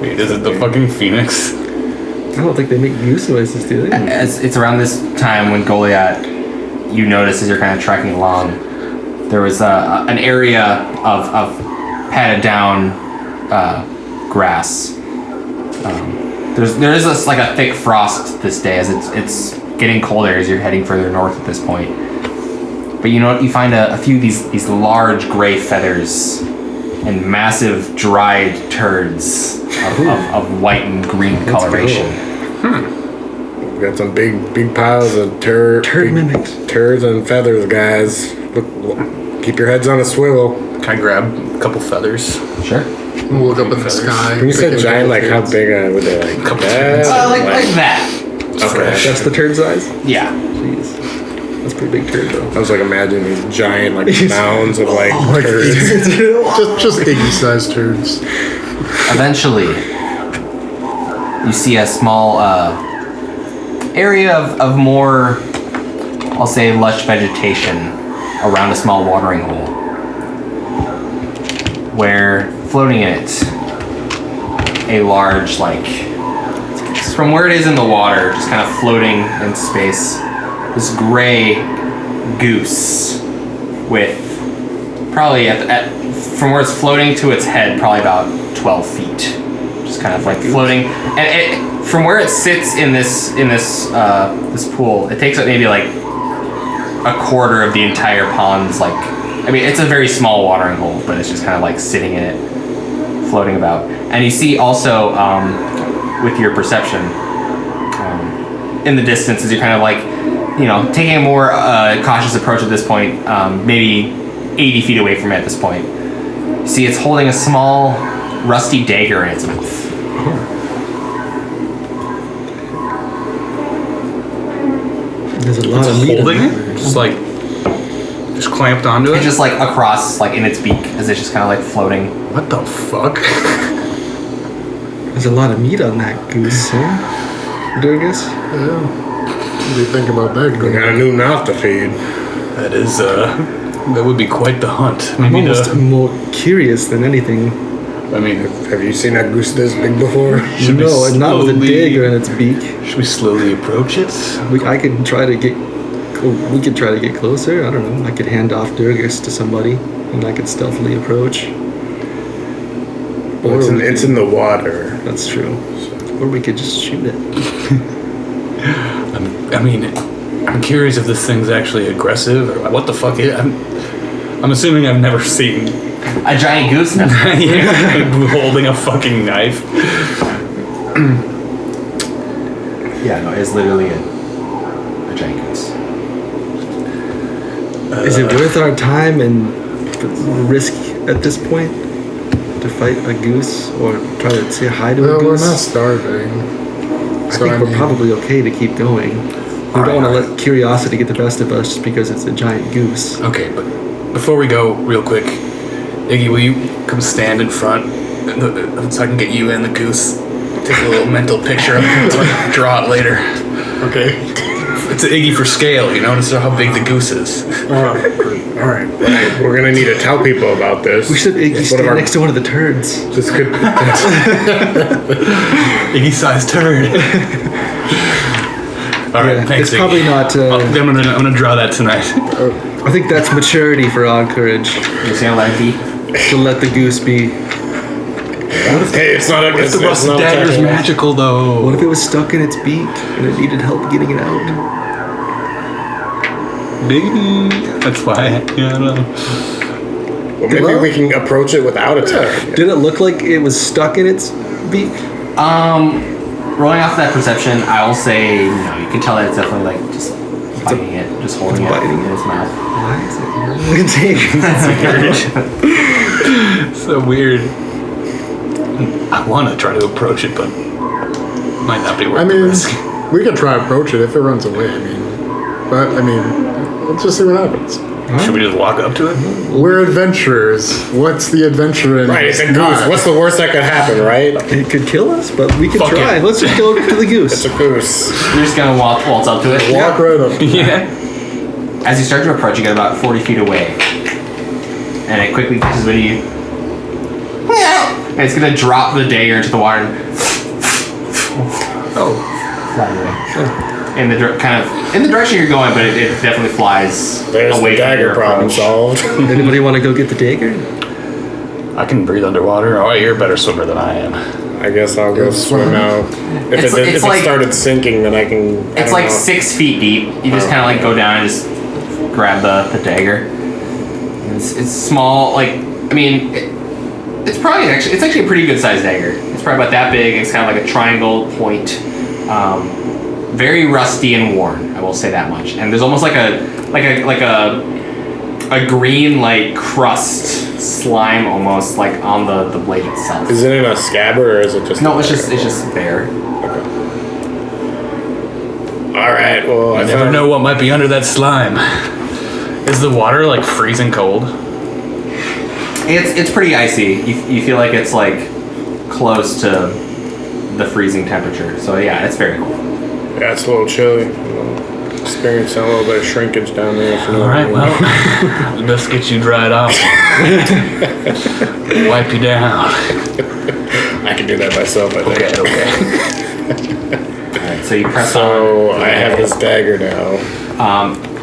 Wait, is it the fucking phoenix? I don't think they make goose noises, do they? as it's around this time when Golyat, you notice as you're kind of trekking along, there was an area of padded down grass. There is like a thick frost this day as it's getting colder as you're heading further north at this point. But you find a few of these large gray feathers and massive dried turds of white and green coloration. We've got some big piles of Turd big mimics. turds and feathers, guys. Look, keep your heads on a swivel. Can I grab a couple feathers? Sure. We'll look up at the sky. When you said giant, like how big would they like? Couple that? Like that. Okay. That's the turd size? Yeah. Jeez. That's a pretty big turd, though. I was like imagining these giant like mounds of like turds. Just Iggy-sized turds. Eventually, you see a small area of more, I'll say, lush vegetation around a small watering hole, where floating in it, a large, like, from where it is in the water, just kind of floating in space, this gray goose with probably from where it's floating to its head, probably about 12 feet, just kind of like floating. And from where it sits in this pool, it takes up maybe like a quarter of the entire pond's like. I mean, it's a very small watering hole, but it's just kind of like sitting in it, floating about. And you see also with your perception in the distance as you're kind of like, taking a more cautious approach at this point, maybe 80 feet away from it at this point. See, it's holding a small, rusty dagger in its mouth. There's a lot of meat. Holding it? Just clamped onto it? It's just like across, like in its beak, as it's just kind of like floating. What the fuck? There's a lot of meat on that goose, huh? Durgus? Yeah. What do you think about that? We got a new mouth to feed. That is, that would be quite the hunt. I'm almost more curious than anything. I mean, Have you seen that goose this big before? Should we No, and not with a slowly- dagger in its beak. should we slowly approach it? We could try to get closer. I don't know. I could hand off Durgus to somebody, and I could stealthily approach. Well, we it's could- in the water. That's true. Or we could just shoot it. I'm curious if this thing's actually aggressive or what the fuck is. I'm assuming I've never seen A giant goose? No. holding a fucking knife. Yeah, no, it's literally a giant goose. Is it worth our time and risk at this point to fight a goose or try to say hi to a Well, we're goose? not starving. I think we're probably okay to keep going. We don't want to let curiosity get the best of us just because it's a giant goose. Okay, but before we go, real quick, Iggy, will you come stand in front so I can get you and the goose? Take a little mental picture of it so I can draw it later. Okay. It's an Iggy for scale, you know, to know how big the goose is. All right. We're gonna need to tell people about this. We should What stand of our- next to one of the turds. This could. Iggy-sized turd. All right, Yeah, thanks, it's Iggy. probably not. I'm gonna draw that tonight. I think that's maturity for odd courage You're just gonna let it be? to let the goose be. Hey, it's not a. If the rusted not dagger's attacking. magical, though. What if it was stuck in its beak and it needed help getting it out? Maybe. That's why. Yeah, I don't know. Well, maybe we can approach it without attacking. Did it look like it was stuck in its beak? Rolling off that perception, I will say no. You can tell that it's definitely like just biting it, just holding it biting in its mouth. Why is it So weird. I want to try to approach it, but might not be worth I the mean, risk. we could try approach it if it runs away. Let's just see what happens. Should we just walk up to it? We're adventurers. What's the adventure in? Right, it's a goose. What's the worst that could happen, right? It could kill us, but we can Fuck try. it. Let's just go to the goose. It's a goose. You're just gonna waltz up to it. Walk right up. Yeah. As you start to approach, you get about 40 feet away, and it quickly catches wind of you. And it's gonna drop the dagger into the water and fly away. In the in the direction you're going, but it definitely flies There's away the from dagger your problem approach. solved. Anybody want to go get the dagger? I can breathe underwater. Oh, you're a better swimmer than I am. I guess I'll go swim out. If It's it like- started sinking, then I can. I It's don't like know. 6 feet deep. You just kind of like go down and just grab the dagger. And it's small. Like I mean, it's actually a pretty good sized dagger. It's probably about that big. It's kind of like a triangle point. Very rusty and worn. I will say that much. And there's almost like a green like crust slime almost like on the blade itself. Is it in a scabbard or is it just? No, it's just bare. All right. Well, I never know what might be under that slime. Is the water like freezing cold? It's pretty icy. You feel like it's like close to the freezing temperature. So yeah, it's very cold. Yeah, it's a little chilly. Experiencing a little bit of shrinkage down there. if you know All what I right, mean. well, let's get you dried off. Wipe you down. I can do that myself. I think. Okay. Alright, so you press So on. I have this dagger now.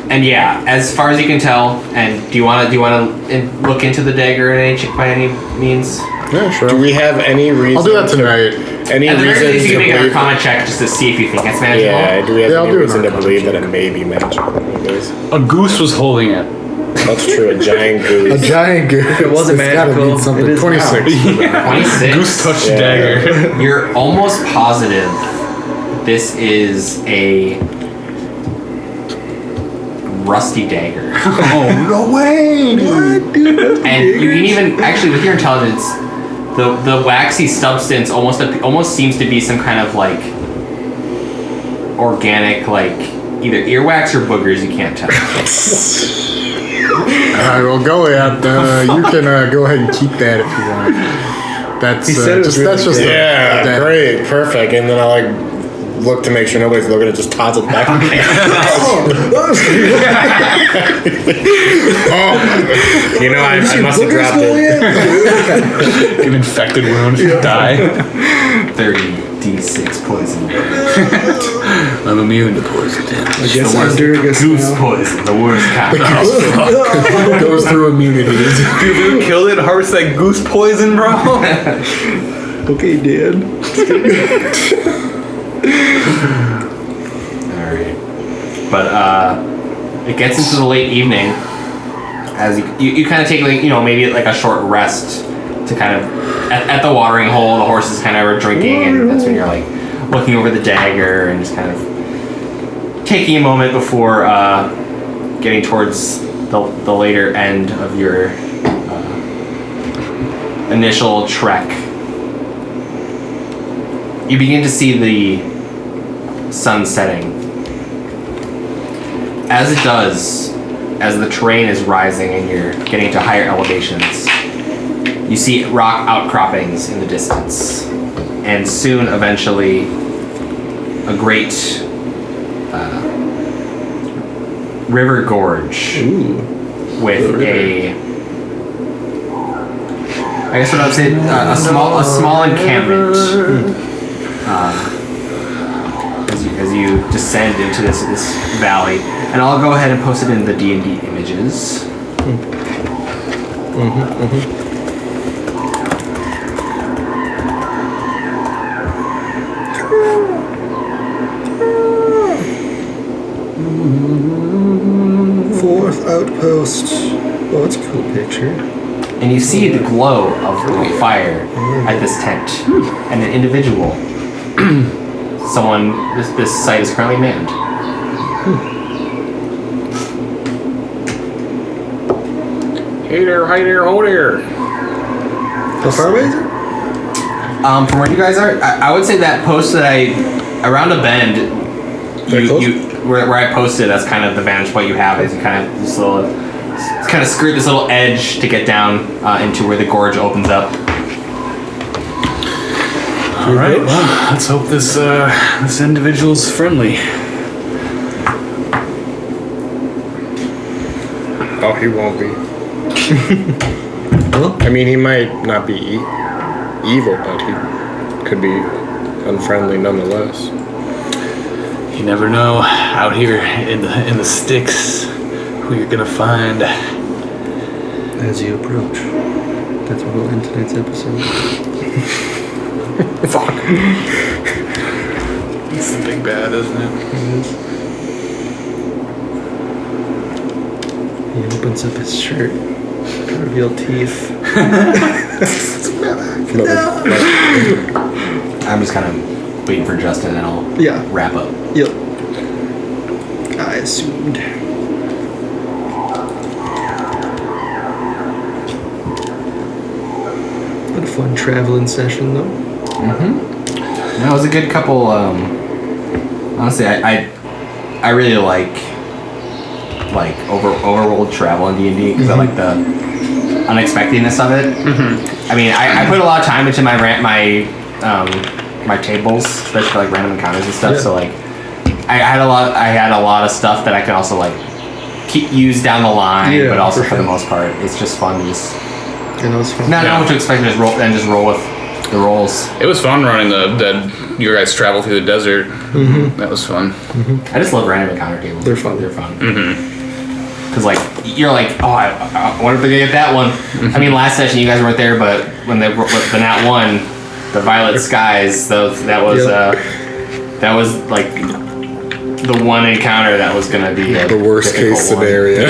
And yeah, as far as you can tell, and do you want to look into the dagger by any means? Yeah, sure. Do we have any reason? I'll do that tonight. Any At the very reason least, you to can make a believe? common check just to see if you think it's magical. Yeah. Do we have Yeah, I'll any do an reason to arcana believe that it may be magical? I guess. A goose was holding it. That's true. A giant A goose. giant goose. If it wasn't magical, it is 26. 26. Goose touched the dagger. You're almost positive this is a rusty dagger. Oh, no way! What, dude? And you can even actually with your intelligence, the waxy substance almost seems to be some kind of like organic, like either earwax or boogers. You can't tell. Alright, well, Golyat, you can go ahead and keep that if you want. That's just Yeah, great, perfect. And then I like look to make sure nobody's looking and just toss it back. You know, I must have dropped it. An infected wound, die. 30d6 poison. I'm immune to poison damage. I guess I'm Durgus Goose now. poison, the worst kind. goes through immunities. You killed it, harvest that goose poison, bro. Okay, Dan. Alright. But it gets into the late evening as you kind of take like, maybe like a short rest to kind of at the watering hole. The horses kind of are drinking, and that's when you're like looking over the dagger and just kind of taking a moment before getting towards the later end of your initial trek. You begin to see the sun setting. As it does, as the terrain is rising and you're getting to higher elevations, you see rock outcroppings in the distance, and soon, eventually, a great river gorge with I guess what I would say, a small encampment. As you descend into this valley, and I'll go ahead and post it in the D&D images. Fourth outpost. Oh, that's a cool picture. And you see the glow of the fire at this tent, and an individual. This site is currently manned. Hey there, hi there, ho there. How far away is it? From where you guys are, I would say that post that around a bend, where I posted, that's kind of the vantage point you have. Is you kind of skirt this little edge to get down into where the gorge opens up. All right, well, let's hope this individual's friendly. Oh, he won't be. Well, I mean, he might not be evil, but he could be unfriendly nonetheless. You never know out here in the sticks who you're gonna find. as you approach, that's where we'll end tonight's episode. Fuck. It's the big bad, isn't it? He opens up his shirt to reveal teeth. I'm just kind of waiting for Justin, and I'll wrap up. Yep. I assumed. What a fun traveling session, though. No, it was a good couple. Honestly, I really like overworld travel in D&D because I like the unexpectedness of it. I mean, I put a lot of time into my my tables, especially for like random encounters and stuff. So like, I had a lot of stuff that I can also like use down the line, but also for the most part, it's just fun to just not know what to expect and just roll with the rolls. It was fun running you guys travel through the desert. That was fun. I just love random encounter tables. They're fun. Because like you're like, oh, I wonder if they're gonna get that one. I mean, last session you guys weren't there, but when the nat one, the violet skies, that was like the one encounter that was gonna be The worst case scenario.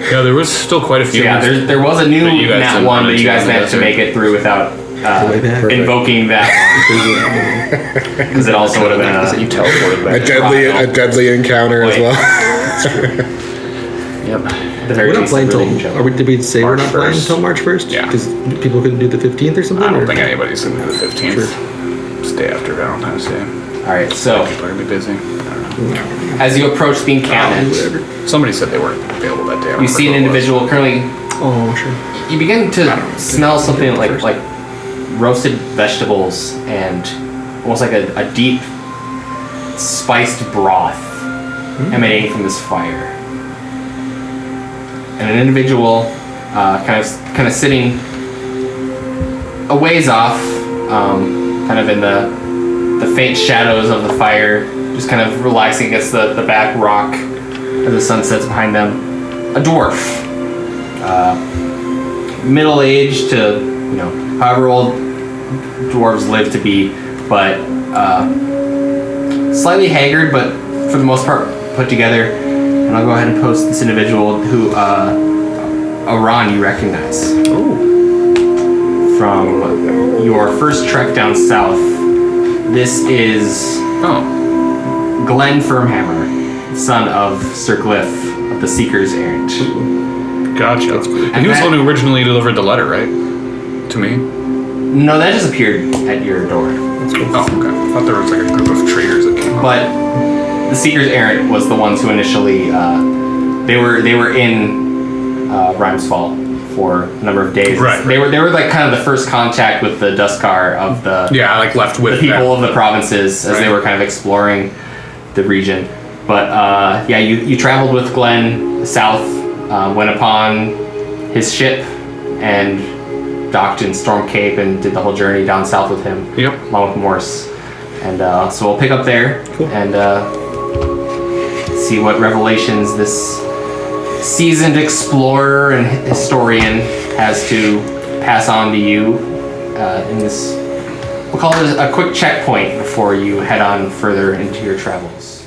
Yeah, there was still quite a few. So there was a new nat one, but you guys managed to make it through without invoking that one. Because it also would have been you teleported back. A deadly encounter as well. Yep. At the very We're not least, playing really until. can chill. Did we say we're March not playing 1st. until March 1st? Yeah. Because people couldn't do the 15th or something. I don't or? think anybody's going to do the 15th. It's day after Valentine's Day. All right, so People are going to be busy. I don't know. as you approach the encampment, Somebody said they weren't available that day. I don't you see an remember who it was. individual currently. Oh, sure. You begin to smell something like roasted vegetables and almost like a deep spiced broth emanating from this fire. And an individual kind of sitting a ways off, kind of in the faint shadows of the fire, just kind of relaxing against the back rock as the sun sets behind them. A dwarf, middle-aged to however old dwarves live to be, but slightly haggard, but for the most part put together. And I'll go ahead and post this individual who Aran you recognize from your first trek down south. This is Glen Firmhammer, son of Sir Glyph of the Seekers Errant. Gotcha. And he was the one who originally delivered the letter, right? To me? No, that just appeared at your door. Oh, okay. I thought there was like a group of traders that came up. But the Seekers Errant was the ones who initially they were in Rimesfall for a number of days. Right. They were like kind of the first contact with the Duskar of the Yeah, like left with the people them. of the provinces as they Right. were kind of exploring the region. But yeah, you traveled with Glenn south, went upon his ship, and docked in Storm Cape and did the whole journey down south with him, Yep. along with Morse. And so we'll pick up there and see what revelations this seasoned explorer and historian has to pass on to you in this, we'll call it a quick checkpoint before you head on further into your travels.